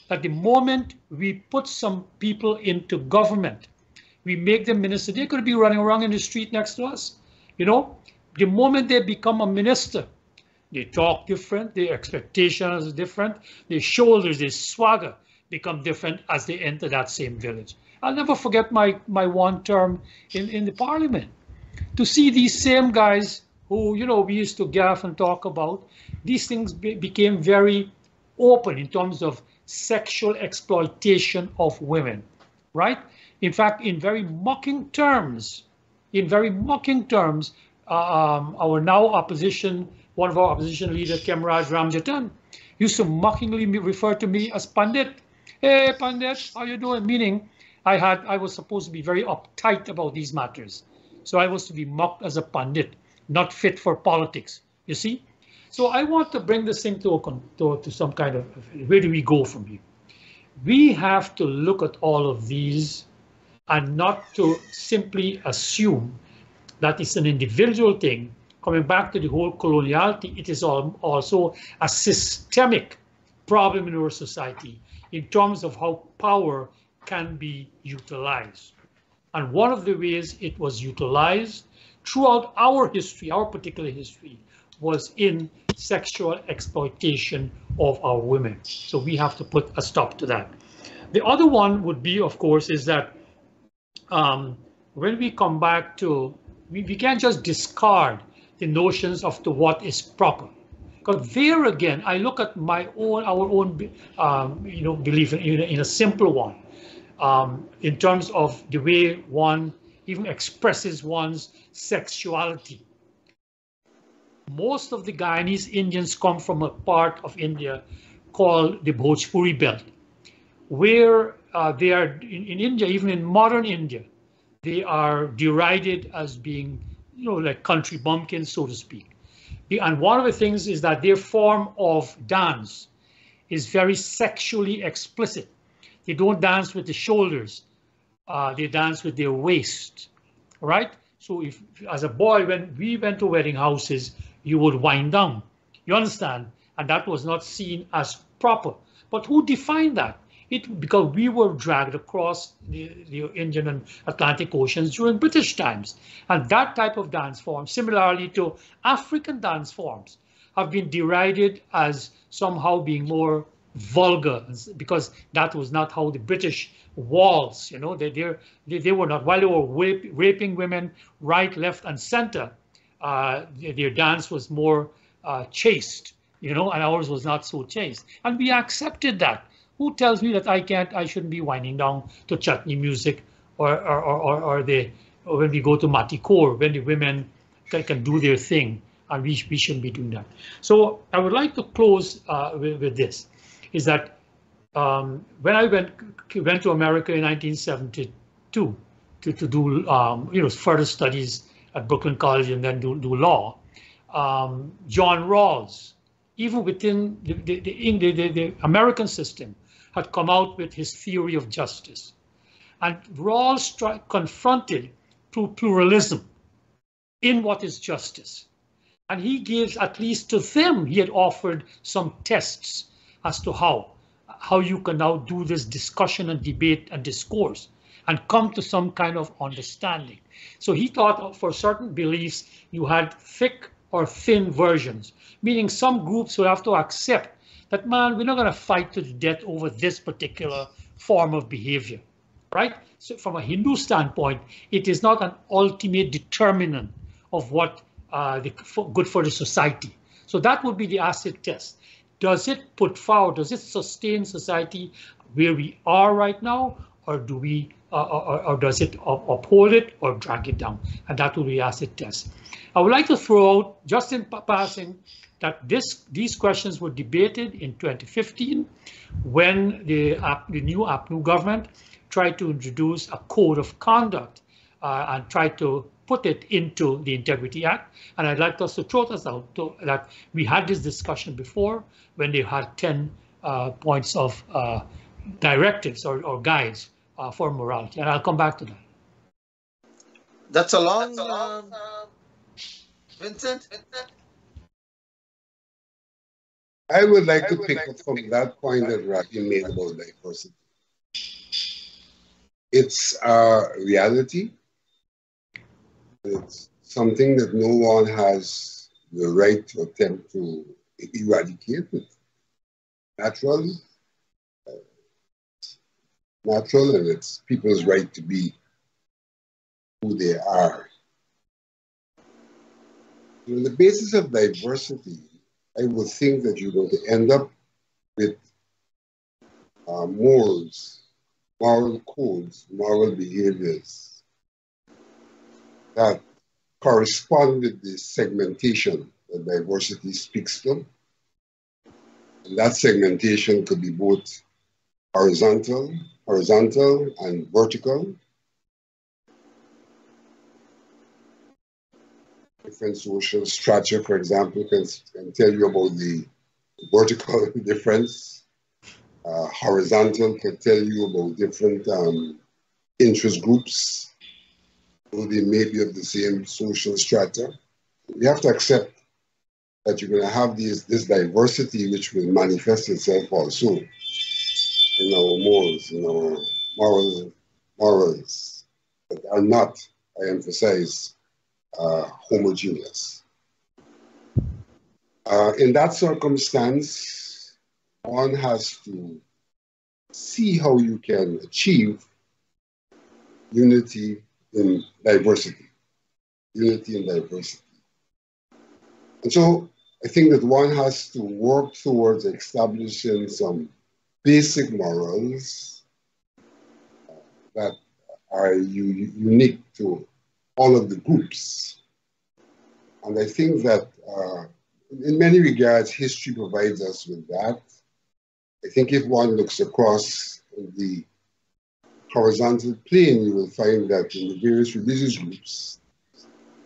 [SPEAKER 7] that the moment we put some people into government, we make them minister, they're going to be running around in the street next to us. The moment they become a minister, they talk different, their expectations are different, their shoulders, their swagger become different as they enter that same village. I'll never forget my one term in the parliament. To see these same guys who, we used to gaff and talk about, these things became very open in terms of sexual exploitation of women, right? In fact, in very mocking terms, our now opposition, one of our opposition leaders, Kemraj Ramjatan, used to mockingly refer to me as Pandit. Hey, Pandit, how you doing? Meaning, I was supposed to be very uptight about these matters. So I was to be mocked as a Pandit, not fit for politics, you see? So I want to bring this thing to some kind of, where do we go from here? We have to look at all of these and not to simply assume that it's an individual thing. Coming back to the whole coloniality, it is also a systemic problem in our society in terms of how power can be utilized. And one of the ways it was utilized throughout our history, our particular history, was in sexual exploitation of our women. So we have to put a stop to that. The other one would be, of course, is that when we come back to, we can't just discard the notions of what is proper. Because there again, I look at our own belief in a simple one, in terms of the way one even expresses one's sexuality. Most of the Guyanese Indians come from a part of India called the Bhojpuri belt, where they are in India, even in modern India, they are derided as being, like country bumpkins, so to speak. And one of the things is that their form of dance is very sexually explicit. They don't dance with the shoulders, they dance with their waist, right? So if, as a boy, when we went to wedding houses, you would wind down, you understand? And that was not seen as proper. But who defined that? Because we were dragged across the Indian and Atlantic Oceans during British times. And that type of dance form, similarly to African dance forms, have been derided as somehow being more vulgar, because that was not how the British waltz, you know, they were not, while they were raping women right, left, and center, their dance was more chaste, you know, and ours was not so chaste. And we accepted that. Who tells me that I shouldn't be winding down to chutney music, or when we go to Matikor, when the women can do their thing, and we shouldn't be doing that. So I would like to close with this, is that when I went to America in 1972 to do you know, further studies at Brooklyn College and then do law, John Rawls, even within the American system, had come out with his theory of justice. And Rawls confronted pluralism in what is justice. And he gives, at least to them, he had offered some tests as to how you can now do this discussion and debate and discourse and come to some kind of understanding. So he thought for certain beliefs, you had thick or thin versions, meaning some groups would have to accept that, man, we're not going to fight to the death over this particular form of behavior, right? So from a Hindu standpoint, it is not an ultimate determinant of what good for the society. So that would be the acid test. Does it put forward, does it sustain society where we are right now, or do we, or does it uphold it or drag it down? And that will be acid test. I would like to throw out, just in passing, that these questions were debated in 2015 when the new APNU government tried to introduce a code of conduct and tried to put it into the Integrity Act. And I'd like us to throw this out that we had this discussion before when they had 10 points of directives or guides for morality. And I'll come back to that.
[SPEAKER 4] That's a long, Vincent?
[SPEAKER 5] I would like to pick up from that point that Rafi made about diversity. It's a reality. It's something that no one has the right to attempt to eradicate. It's natural, and it's people's right to be who they are. On the basis of diversity, I would think that you're going to end up with morals, moral codes, moral behaviors that correspond with the segmentation that diversity speaks to. And that segmentation could be both horizontal and vertical. Different social strata, for example, can tell you about the vertical difference. Horizontal can tell you about different interest groups, though they may be of the same social strata. We have to accept that you're going to have this diversity, which will manifest itself also in our morals, in our morals that are not, I emphasize, homogeneous. In that circumstance, one has to see how you can achieve unity in diversity. Unity in diversity. And so I think that one has to work towards establishing some basic morals that are unique to all of the groups. And I think that in many regards, history provides us with that. I think if one looks across the horizontal plane, you will find that in the various religious groups,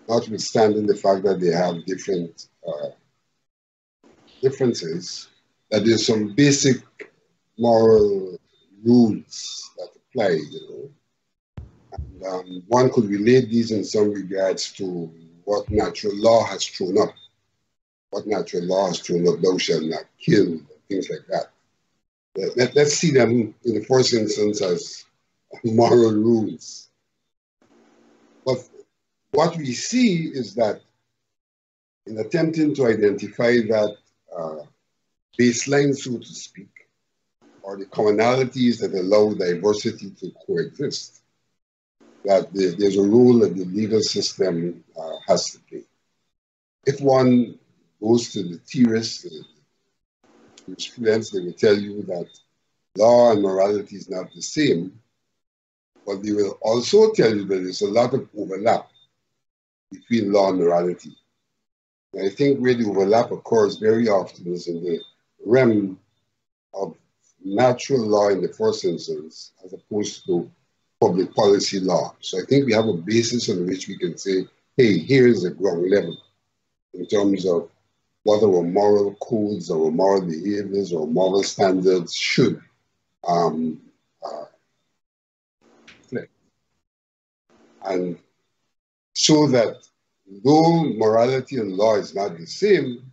[SPEAKER 5] notwithstanding the fact that they have different differences, that there's some basic moral rules that apply, you know. And one could relate these in some regards to what natural law has thrown up. What natural law has thrown up, thou shalt not kill, things like that. let's see them in the first instance as moral rules. But what we see is that in attempting to identify that baseline, so to speak, or the commonalities that allow diversity to coexist, that there's a role that the legal system has to play. If one goes to the theorists, students, they will tell you that law and morality is not the same, but they will also tell you that there's a lot of overlap between law and morality. And I think where the overlap occurs very often is in the realm of natural law in the first instance, as opposed to public policy law. So I think we have a basis on which we can say, hey, here is the ground level in terms of what our moral codes, our moral behaviors, our moral standards should reflect. And so that though morality and law is not the same,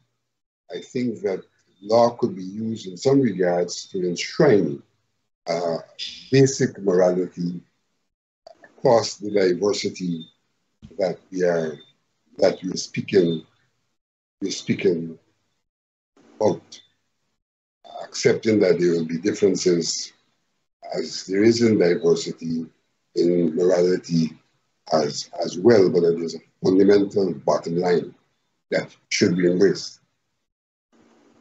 [SPEAKER 5] I think that law could be used in some regards to enshrine basic morality across the diversity that we're speaking about, accepting that there will be differences as there is in diversity in morality as well, but there's a fundamental bottom line that should be embraced.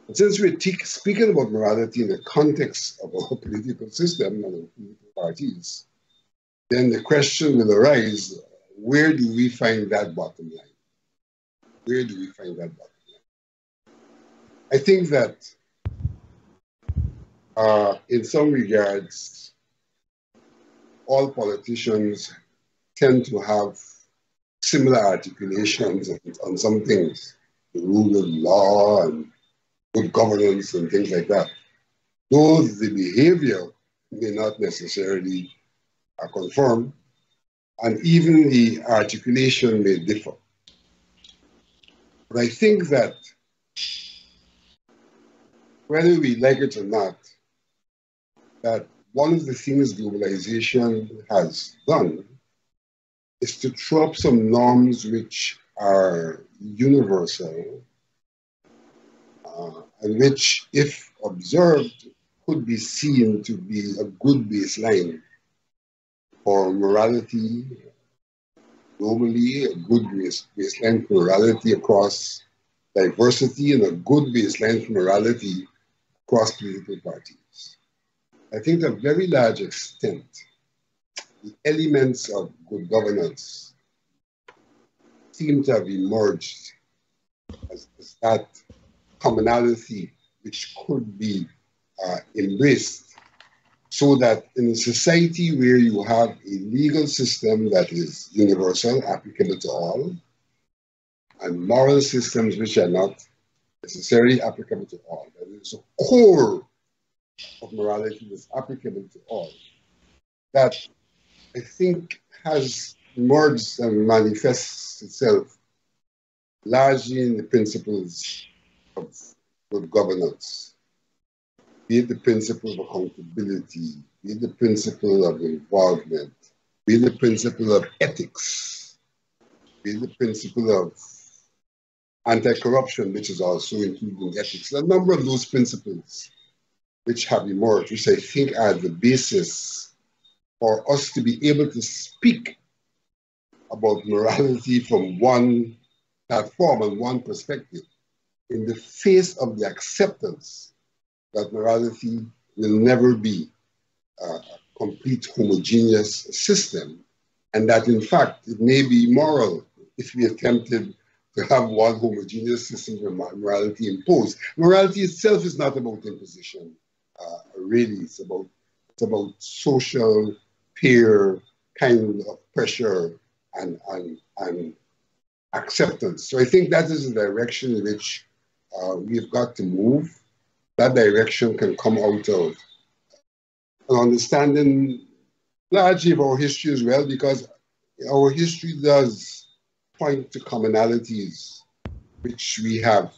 [SPEAKER 5] But since we're speaking about morality in the context of our political system and our political parties, then the question will arise, where do we find that bottom line? Where do we find that bottom line? I think that in some regards, all politicians tend to have similar articulations on some things, the rule of law and good governance and things like that. Though the behavior may not necessarily conform, and even the articulation may differ. But I think that whether we like it or not, that one of the things globalization has done is to throw up some norms which are universal and which, if observed, could be seen to be a good baseline for morality globally, a good baseline for morality across diversity, and a good baseline for morality across political parties. I think to a very large extent, the elements of good governance seem to have emerged as that commonality which could be embraced, so that in a society where you have a legal system that is universal, applicable to all, and moral systems which are not necessarily applicable to all, that is a core of morality that's applicable to all, that I think has emerged and manifests itself largely in the principles of good governance, be it the principle of accountability, be it the principle of involvement, be it the principle of ethics, be it the principle of anti-corruption, which is also including ethics. A number of those principles which have emerged, which I think are the basis for us to be able to speak about morality from one platform and one perspective, in the face of the acceptance that morality will never be a complete homogeneous system, and that in fact it may be immoral if we attempted to have one homogeneous system of morality imposed. Morality itself is not about imposition, really. It's about social, peer kind of pressure and acceptance. So I think that is the direction in which we've got to move. That direction can come out of an understanding largely of our history as well, because our history does point to commonalities which we have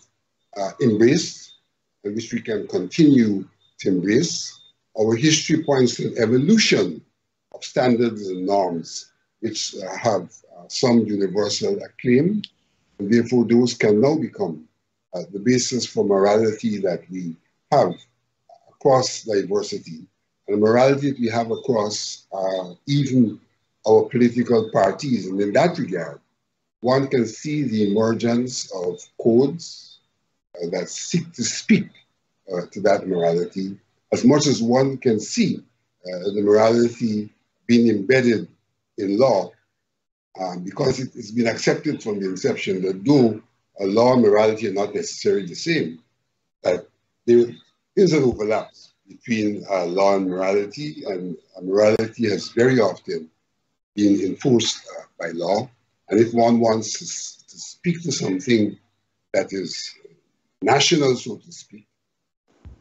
[SPEAKER 5] embraced and which we can continue to embrace. Our history points to an evolution of standards and norms which have some universal acclaim, and therefore those can now become the basis for morality that we have across diversity, and morality that we have across even our political parties. And in that regard, one can see the emergence of codes that seek to speak to that morality, as much as one can see the morality being embedded in law, because it's been accepted from the inception that though law and morality are not necessarily the same, that there is an overlap between law and morality morality has very often been enforced by law. And if one wants to speak to something that is national, so to speak,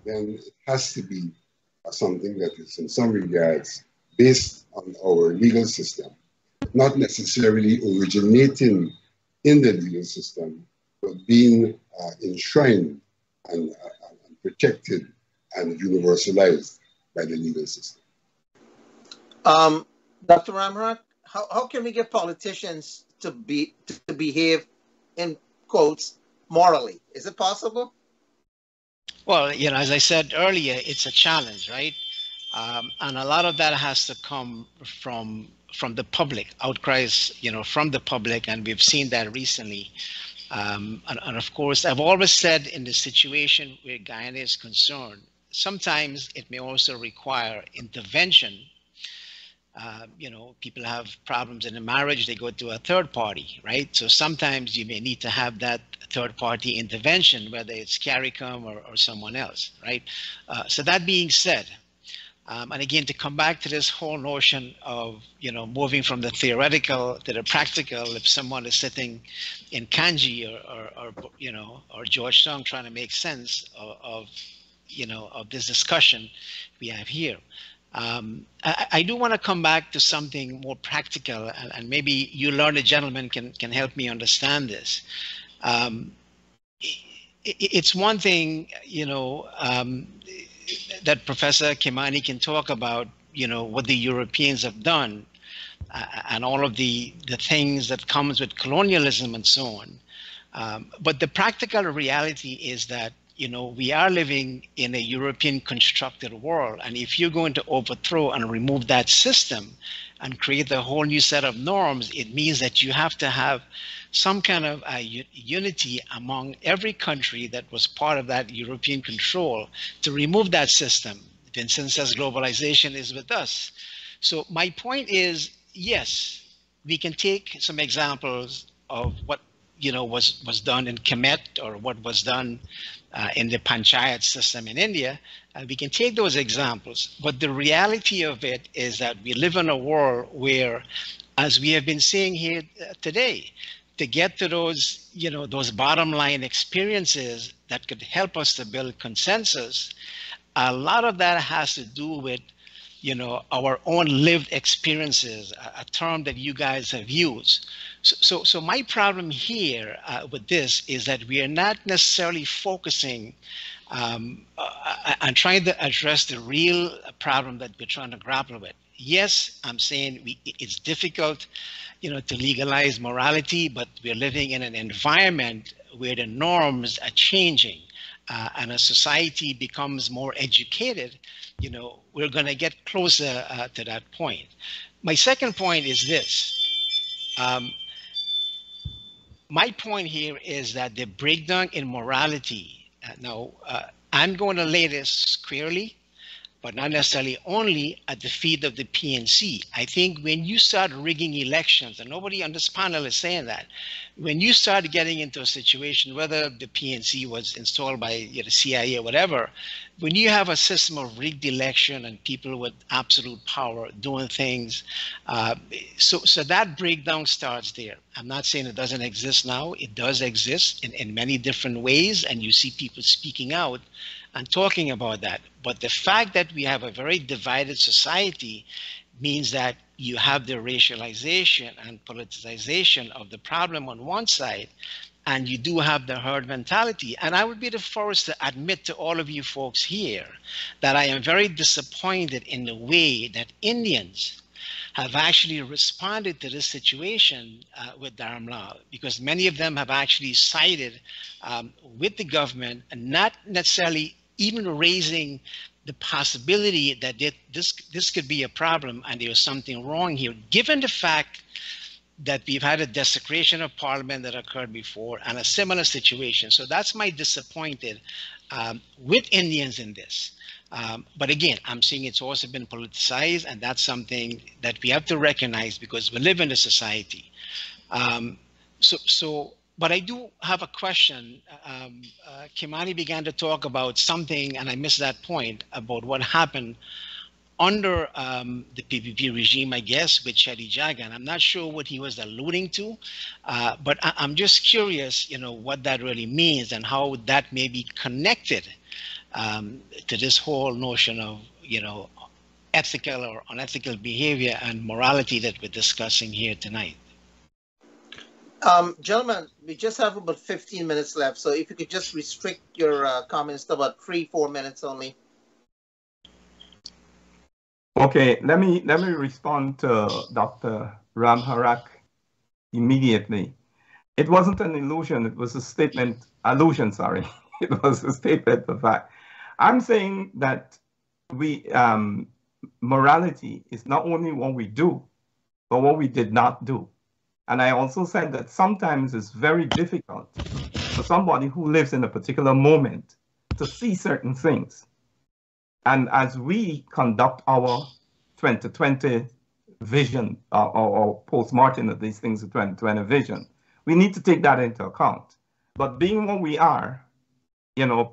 [SPEAKER 5] then it has to be something that is in some regards based on our legal system, not necessarily originating in the legal system, but being enshrined and protected and universalized by the legal system.
[SPEAKER 4] Dr. Ramrock, how can we get politicians to behave, in quotes, morally? Is it possible?
[SPEAKER 9] Well, as I said earlier, it's a challenge, right? And a lot of that has to come from the public, outcries, from the public, and we've seen that recently. And of course, I've always said in the situation where Guyana is concerned, sometimes it may also require intervention. People have problems in a marriage, they go to a third party, right? So sometimes you may need to have that third party intervention, whether it's CARICOM or someone else, right? So that being said, and again, to come back to this whole notion of, moving from the theoretical to the practical, if someone is sitting in Kanji or Georgetown trying to make sense of this discussion we have here. I do want to come back to something more practical, and maybe you learned gentlemen can help me understand this. It's one thing, that Professor Kimani can talk about, what the Europeans have done and all of the things that comes with colonialism and so on. But the practical reality is that, we are living in a European constructed world. And if you're going to overthrow and remove that system and create a whole new set of norms, it means that you have to have some kind of unity among every country that was part of that European control to remove that system. Vincent says globalization is with us. So my point is, yes, we can take some examples of what was done in Kemet, or what was done in the Panchayat system in India. We can take those examples, but the reality of it is that we live in a world where, as we have been seeing here today, to get to those, those bottom line experiences that could help us to build consensus, a lot of that has to do with, our own lived experiences, a term that you guys have used. So my problem here with this is that we are not necessarily focusing and trying to address the real problem that we're trying to grapple with. Yes, I'm saying it's difficult, to legalize morality, but we're living in an environment where the norms are changing. And as society becomes more educated, we're going to get closer to that point. My second point is this. My point here is that the breakdown in morality, I'm going to lay this clearly, but not necessarily only at the feet of the PNC. I think when you start rigging elections, and nobody on this panel is saying that, when you start getting into a situation, whether the PNC was installed by the CIA or whatever, when you have a system of rigged election and people with absolute power doing things, so that breakdown starts there. I'm not saying it doesn't exist now. It does exist in many different ways, and you see people speaking out and talking about that. But the fact that we have a very divided society means that you have the racialization and politicization of the problem on one side, and you do have the herd mentality. And I would be the first to admit to all of you folks here that I am very disappointed in the way that Indians have actually responded to this situation with Dharamlal, because many of them have actually sided with the government and not necessarily even raising the possibility that this could be a problem and there was something wrong here, given the fact that we've had a desecration of parliament that occurred before and a similar situation. So that's my disappointed with Indians in this. But again, I'm seeing it's also been politicized, and that's something that we have to recognize because we live in a society. But I do have a question. Kimani began to talk about something, and I missed that point, about what happened under the PPP regime, I guess, with Chetty Jagan. I'm not sure what he was alluding to, but I'm just curious, what that really means and how that may be connected to this whole notion of, ethical or unethical behavior and morality that we're discussing here tonight.
[SPEAKER 4] Gentlemen, we just have about 15 minutes left, so if you could just restrict your comments to about 3-4 minutes only.
[SPEAKER 6] Okay, let me respond to Dr. Ramharak immediately. It wasn't an illusion, it was a statement, allusion, sorry. It was a statement of fact. I'm saying that morality is not only what we do, but what we did not do. And I also said that sometimes it's very difficult for somebody who lives in a particular moment to see certain things. And as we conduct our 2020 vision or post-mortem of these things, the 2020 vision, we need to take that into account. But being what we are,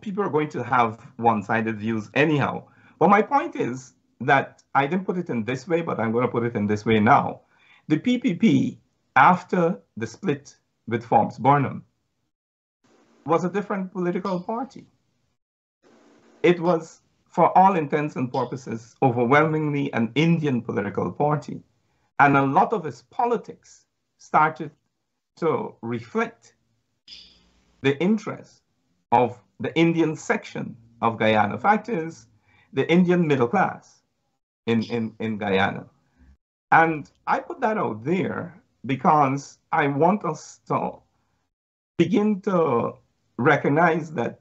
[SPEAKER 6] people are going to have one-sided views anyhow. But my point is that I didn't put it in this way, but I'm going to put it in this way now. The PPP, after the split with Forbes Burnham, was a different political party. It was, for all intents and purposes, overwhelmingly an Indian political party. And a lot of its politics started to reflect the interests of the Indian section of Guyana. Fact is, the Indian middle class in Guyana. And I put that out there because I want us to begin to recognize that,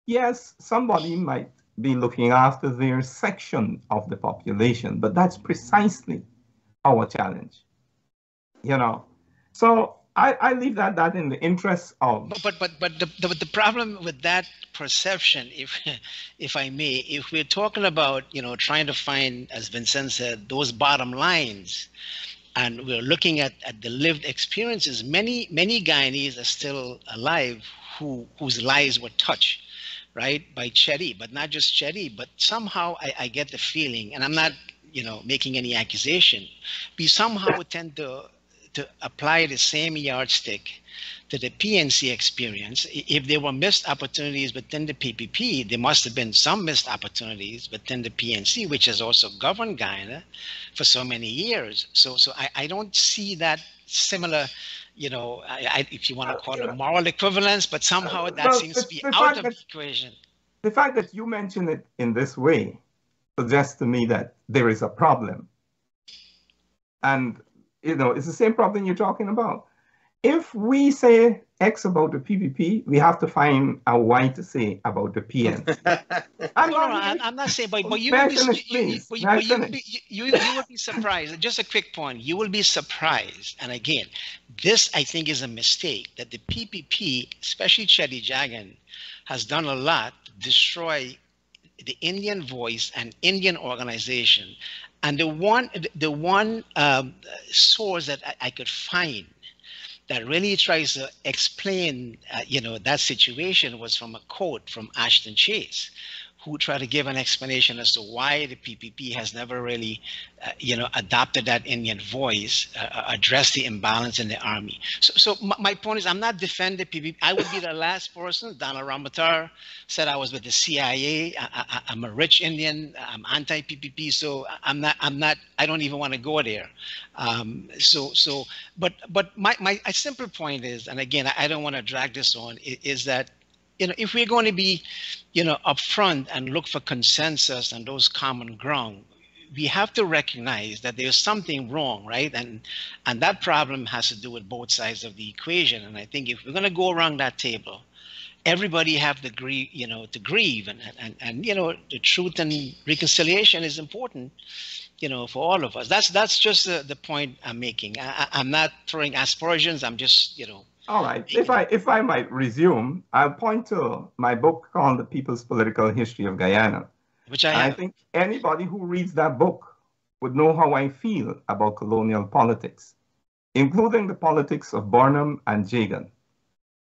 [SPEAKER 6] yes, somebody might be looking after their section of the population, but that's precisely our challenge, So I leave that in the interest of.
[SPEAKER 9] But the problem with that perception, if I may, if we're talking about trying to find, as Vincent said, those bottom lines, and we're looking at the lived experiences, many Guyanese are still alive whose lives were touched, right, by Chetty, but not just Chetty, but somehow I get the feeling, and I'm not making any accusation, we somehow tend to apply the same yardstick to the PNC experience. If there were missed opportunities within the PPP, there must have been some missed opportunities within the PNC, which has also governed Guyana for so many years. So I don't see that similar, if you want to call it a moral equivalence, but somehow that seems to be out of the equation.
[SPEAKER 6] The fact that you mention it in this way suggests to me that there is a problem. And it's the same problem you're talking about. If we say X about the PPP, we have to find a Y to say about the PN.
[SPEAKER 9] I'm not saying, but you will be surprised. Just a quick point. You will be surprised. And again, this, I think, is a mistake that the PPP, especially Chetty Jagan, has done a lot to destroy the Indian voice and Indian organization. And the one source that I could find that really tries to explain, that situation was from a quote from Ashton Chase, who try to give an explanation as to why the PPP has never really, adopted that Indian voice, addressed the imbalance in the army. So my point is, I'm not defending PPP. I would be the last person. Donald Ramatar said I was with the CIA. I'm a rich Indian. I'm anti-PPP. So I'm not. I don't even want to go there. But my simple point is, and again, I don't want to drag this on, is that, if we're going to be, upfront and look for consensus and those common ground, we have to recognize that there's something wrong, right? And that problem has to do with both sides of the equation. And I think if we're going to go around that table, everybody have to grieve, to grieve, and the truth and reconciliation is important, for all of us. That's just the point I'm making. I'm not throwing aspersions. I'm just,
[SPEAKER 6] All right. If I might resume, I'll point to my book called The People's Political History of Guyana.
[SPEAKER 9] Which I
[SPEAKER 6] think anybody who reads that book would know how I feel about colonial politics, including the politics of Barnum and Jagan.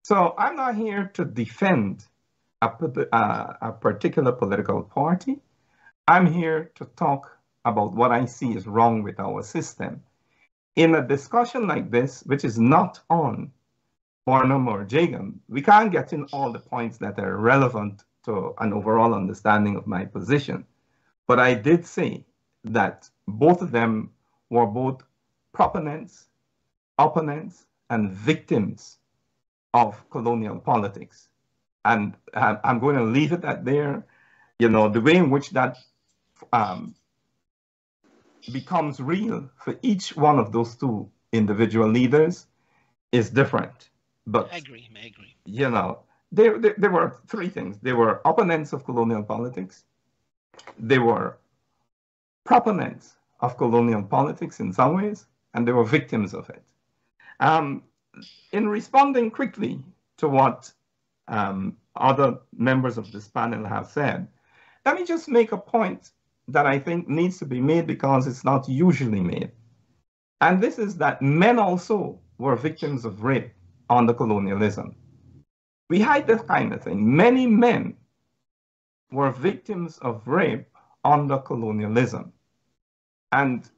[SPEAKER 6] So I'm not here to defend a particular political party. I'm here to talk about what I see is wrong with our system. In a discussion like this, which is not on Barnum or Jagan, we can't get in all the points that are relevant to an overall understanding of my position. But I did say that both of them were both proponents, opponents, and victims of colonial politics. And I'm going to leave it at there. The way in which that becomes real for each one of those two individual leaders is different. But
[SPEAKER 9] I agree.
[SPEAKER 6] There were three things. They were opponents of colonial politics. They were proponents of colonial politics in some ways, and they were victims of it. In responding quickly to what other members of this panel have said, let me just make a point that I think needs to be made because it's not usually made. And this is that men also were victims of rape under colonialism. We hide this kind of thing. Many men were victims of rape under colonialism. And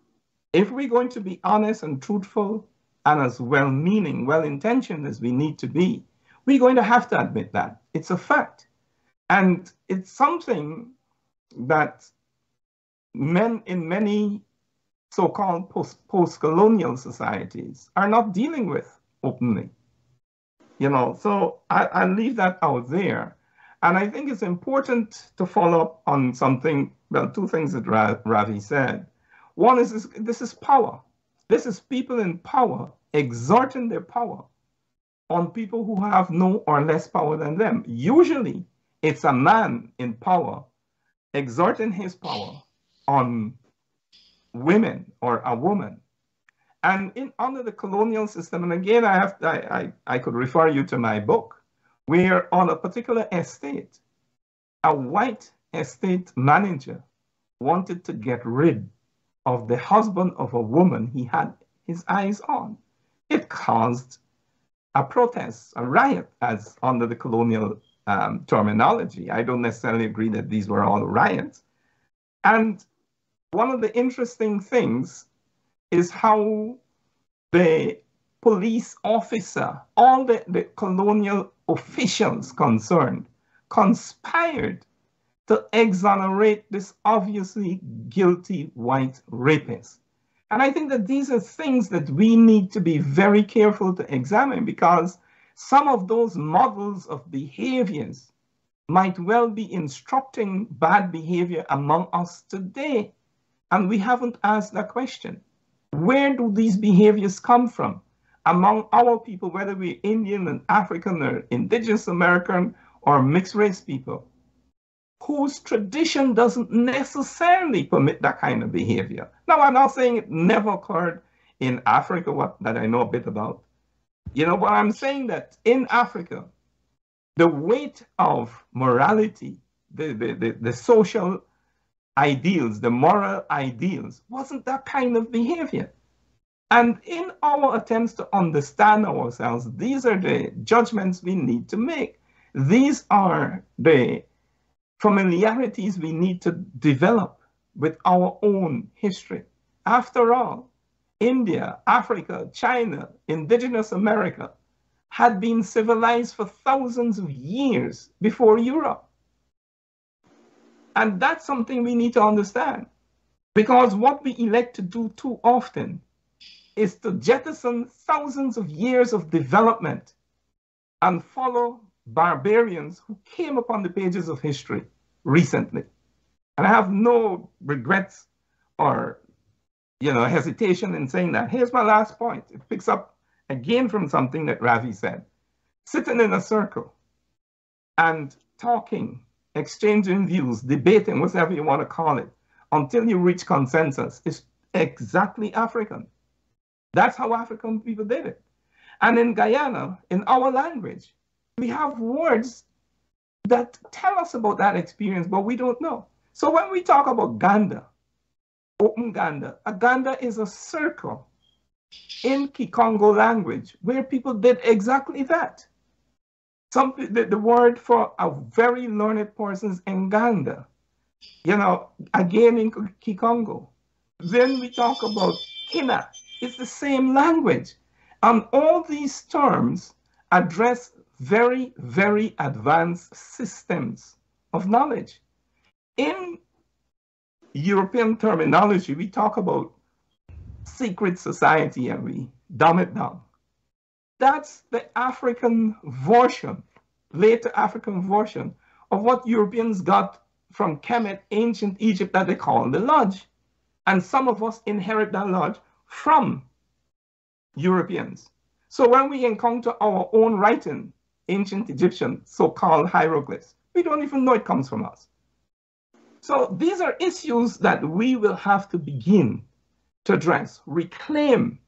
[SPEAKER 6] if we're going to be honest and truthful and as well-meaning, well-intentioned as we need to be, we're going to have to admit that. It's a fact. And it's something that men in many so-called post-colonial societies are not dealing with openly. So I leave that out there. And I think it's important to follow up on something, two things that Ravi said. One is this is power. This is people in power exerting their power on people who have no or less power than them. Usually, it's a man in power exerting his power on women or a woman. And under the colonial system, and again, I could refer you to my book, where on a particular estate, a white estate manager wanted to get rid of the husband of a woman he had his eyes on. It caused a protest, a riot, as under the colonial terminology. I don't necessarily agree that these were all riots. And one of the interesting things is how the police officer, all the colonial officials concerned, conspired to exonerate this obviously guilty white rapist. And I think that these are things that we need to be very careful to examine, because some of those models of behaviors might well be instructing bad behavior among us today. And we haven't asked that question. Where do these behaviors come from among our people, whether we're Indian and African or Indigenous American or mixed race people, whose tradition doesn't necessarily permit that kind of behavior? Now, I'm not saying it never occurred in Africa, that I know a bit about. But I'm saying that in Africa, the weight of morality, the social ideals, the moral ideals, wasn't that kind of behavior. And in our attempts to understand ourselves, these are the judgments we need to make. These are the familiarities we need to develop with our own history. After all, India, Africa, China, indigenous America had been civilized for thousands of years before Europe. And that's something we need to understand, because what we elect to do too often is to jettison thousands of years of development and follow barbarians who came upon the pages of history recently. And I have no regrets or hesitation in saying that. Here's my last point. It picks up again from something that Ravi said. Sitting in a circle and talking, exchanging views, debating, whatever you want to call it, until you reach consensus is exactly African. That's how African people did it. And in Guyana, in our language, we have words that tell us about that experience, but we don't know. So when we talk about Ganda, open Ganda, a Ganda is a circle in Kikongo language where people did exactly that. The word for a very learned person is Nganda, again in Kikongo. Then we talk about Kina. It's the same language. And all these terms address very, very advanced systems of knowledge. In European terminology, we talk about secret society and we dumb it down. That's the African version, later African version of what Europeans got from Kemet, ancient Egypt, that they call the lodge. And some of us inherit that lodge from Europeans. So when we encounter our own writing, ancient Egyptian, so-called hieroglyphs, we don't even know it comes from us. So these are issues that we will have to begin to address, reclaim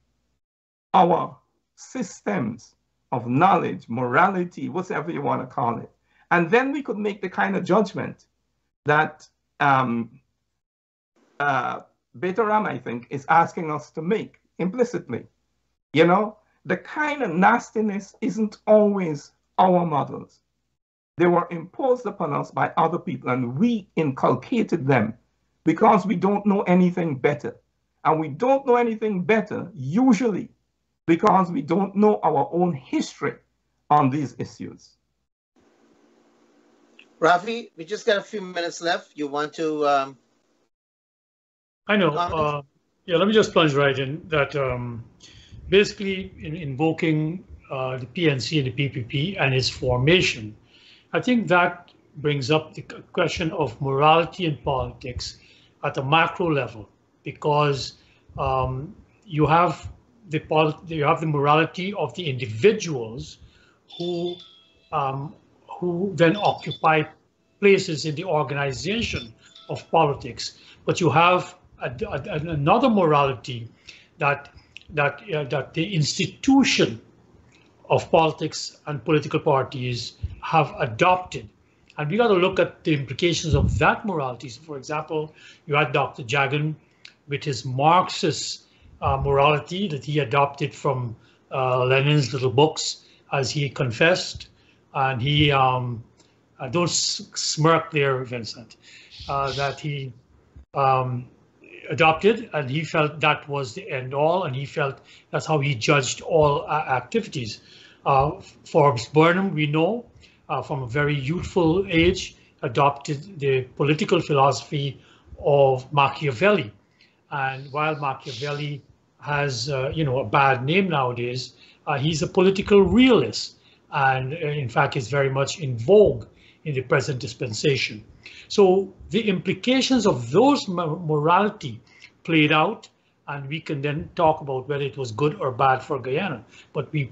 [SPEAKER 6] our systems of knowledge, morality, whatever you want to call it. And then we could make the kind of judgment that Betaram, I think, is asking us to make implicitly. The kind of nastiness isn't always our models. They were imposed upon us by other people, and we inculcated them because we don't know anything better. And we don't know anything better, usually, because we don't know our own history on these issues.
[SPEAKER 4] Rafi, we just got a few minutes left. You want to...
[SPEAKER 7] I know. Yeah, let me just plunge right in that basically in invoking the PNC and the PPP and its formation, I think that brings up the question of morality in politics at a macro level, because you have the morality of the individuals who then occupy places in the organization of politics, but you have another morality that the institution of politics and political parties have adopted. And we got to look at the implications of that morality. So for example, you had Dr. Jagan with his Marxist morality that he adopted from Lenin's little books, as he confessed. And he, don't smirk there, Vincent, that he adopted, and he felt that was the end all, and he felt that's how he judged all activities. Forbes Burnham, we know, from a very youthful age, adopted the political philosophy of Machiavelli. And while Machiavelli has, a bad name nowadays, he's a political realist, and in fact is very much in vogue in the present dispensation. So the implications of those morality played out, and we can then talk about whether it was good or bad for Guyana. But we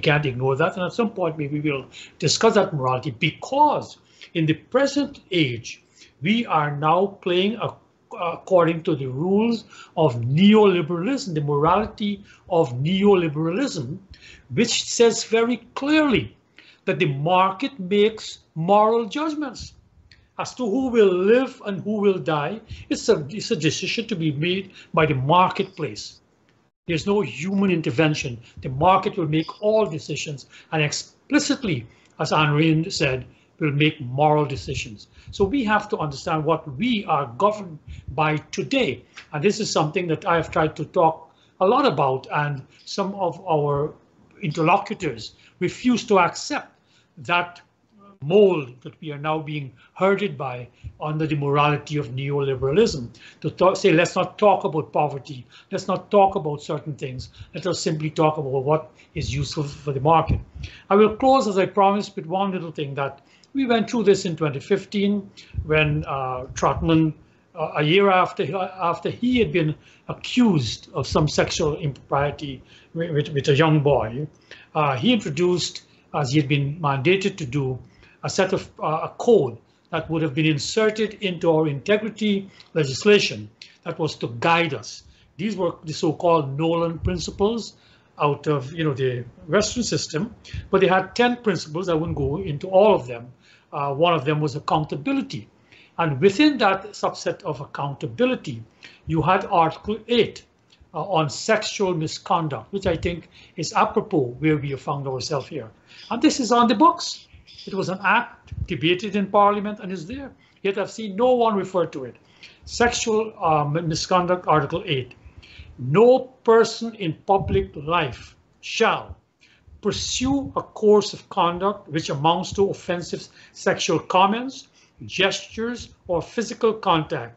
[SPEAKER 7] can't ignore that, and at some point maybe we'll discuss that morality, because in the present age, we are now playing according to the rules of neoliberalism, the morality of neoliberalism, which says very clearly that the market makes moral judgments as to who will live and who will die. It's a decision to be made by the marketplace. There's no human intervention. The market will make all decisions, and explicitly, as Anne Rand said, will make moral decisions. So we have to understand what we are governed by today. And this is something that I have tried to talk a lot about, and some of our interlocutors refuse to accept that mold that we are now being herded by under the morality of neoliberalism, to say, let's not talk about poverty, let's not talk about certain things, let us simply talk about what is useful for the market. I will close, as I promised, with one little thing that we went through this in 2015 when Trotman, a year after he had been accused of some sexual impropriety with a young boy, he introduced, as he had been mandated to do, a set of a code that would have been inserted into our integrity legislation that was to guide us. These were the so-called Nolan principles out of the Western system, but they had 10 principles. I wouldn't go into all of them. One of them was accountability. And within that subset of accountability, you had Article 8 on sexual misconduct, which I think is apropos where we have found ourselves here. And this is on the books. It was an act debated in Parliament and is there. Yet I've seen no one refer to it. Sexual misconduct, Article 8. No person in public life shall pursue a course of conduct which amounts to offensive sexual comments, gestures, or physical contact,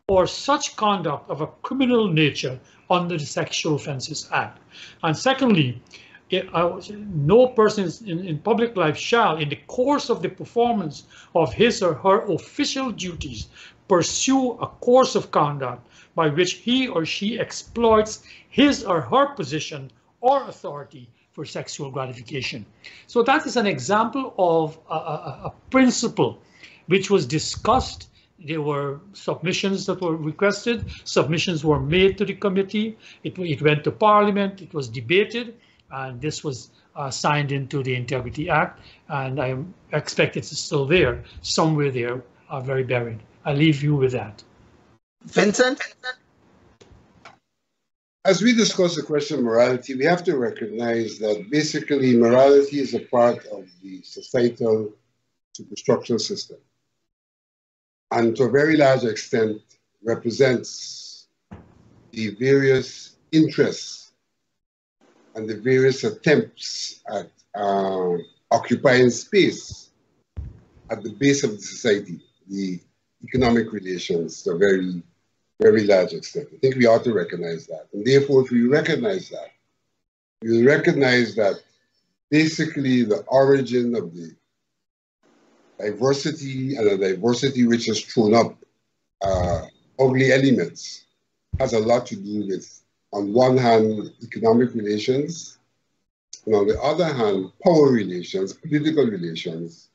[SPEAKER 7] or such conduct of a criminal nature under the Sexual Offences Act. And secondly, no person in public life shall, in the course of the performance of his or her official duties, pursue a course of conduct by which he or she exploits his or her position or authority for sexual gratification. So that is an example of a principle which was discussed. There were submissions that were requested, submissions were made to the committee, it went to Parliament, it was debated, and this was signed into the Integrity Act, and I expect it's still there, somewhere there, very buried. I leave you with that.
[SPEAKER 4] Vincent?
[SPEAKER 5] As we discuss the question of morality, we have to recognize that basically morality is a part of the societal superstructural system, and to a very large extent represents the various interests and the various attempts at occupying space at the base of the society, the economic relations to a very, very large extent. I think we ought to recognize that. And therefore, if we recognize that, we recognize that basically the origin of the diversity and the diversity which has thrown up ugly elements has a lot to do with, on one hand, economic relations, and on the other hand, power relations, political relations,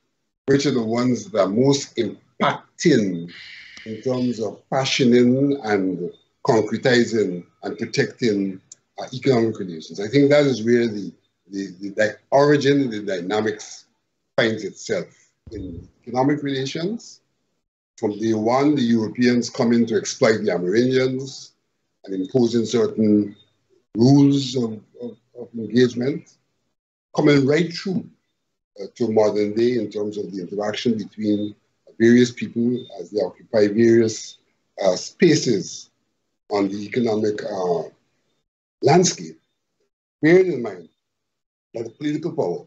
[SPEAKER 5] which are the ones that are most impacting in terms of fashioning and concretizing and protecting economic relations. I think that is where the origin, the dynamics finds itself in economic relations. From day one, the Europeans come in to exploit the Amerindians and imposing certain rules of engagement, coming right through to modern day in terms of the interaction between various people as they occupy various spaces on the economic landscape. Bearing in mind that the political power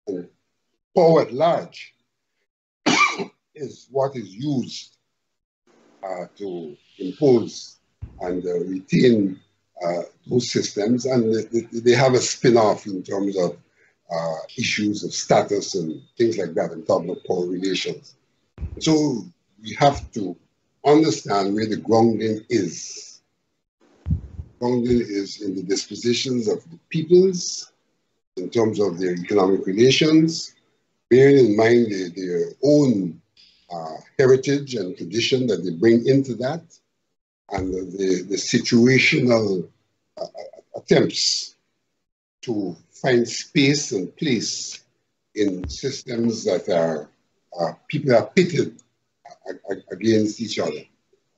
[SPEAKER 5] and power at large is what is used to impose and retain those systems, and they have a spin-off in terms of issues of status and things like that in terms of power relations. So we have to understand where the grounding is. Grounding is in the dispositions of the peoples in terms of their economic relations, bearing in mind their own heritage and tradition that they bring into that, and the situational attempts to find space and place in systems that are people are pitted against each other.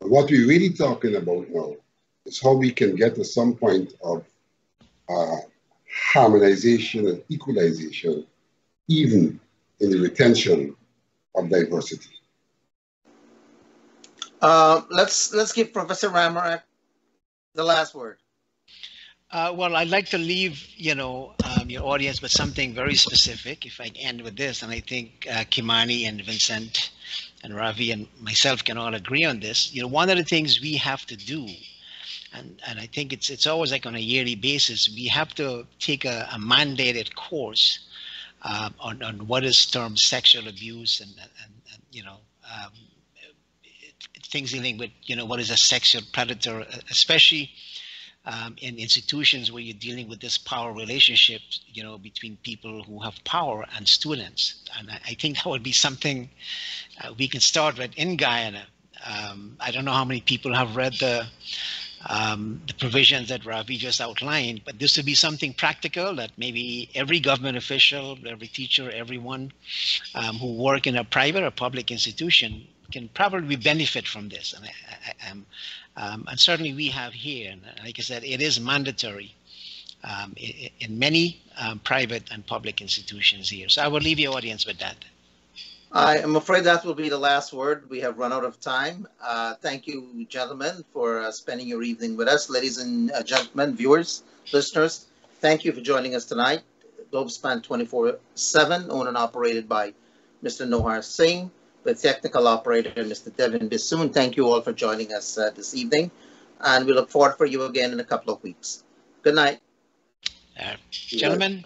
[SPEAKER 5] And what we're really talking about now is how we can get to some point of harmonization and equalization, even in the retention of diversity.
[SPEAKER 4] Let's give Professor Ramarak the last word.
[SPEAKER 9] Well, I'd like to leave, your audience with something very specific, if I end with this. And I think Kimani and Vincent and Ravi and myself can all agree on this. One of the things we have to do, and I think it's always like on a yearly basis, we have to take a mandated course on what is termed sexual abuse and things dealing with, what is a sexual predator, especially in institutions where you're dealing with this power relationship, between people who have power and students. And I think that would be something we can start with in Guyana. I don't know how many people have read the provisions that Ravi just outlined, but this would be something practical that maybe every government official, every teacher, everyone who work in a private or public institution can probably benefit from this. And certainly we have here, and like I said, it is mandatory in many private and public institutions here. So I will leave your audience with that.
[SPEAKER 4] I am afraid that will be the last word. We have run out of time. Thank you, gentlemen, for spending your evening with us. Ladies and gentlemen, viewers, listeners, thank you for joining us tonight. Globespan 24/7, owned and operated by Mr. Nohar Singh, with technical operator Mr. Devin Bissoon. Thank you all for joining us this evening, and we look forward for you again in a couple of weeks. Good night.
[SPEAKER 9] Gentlemen.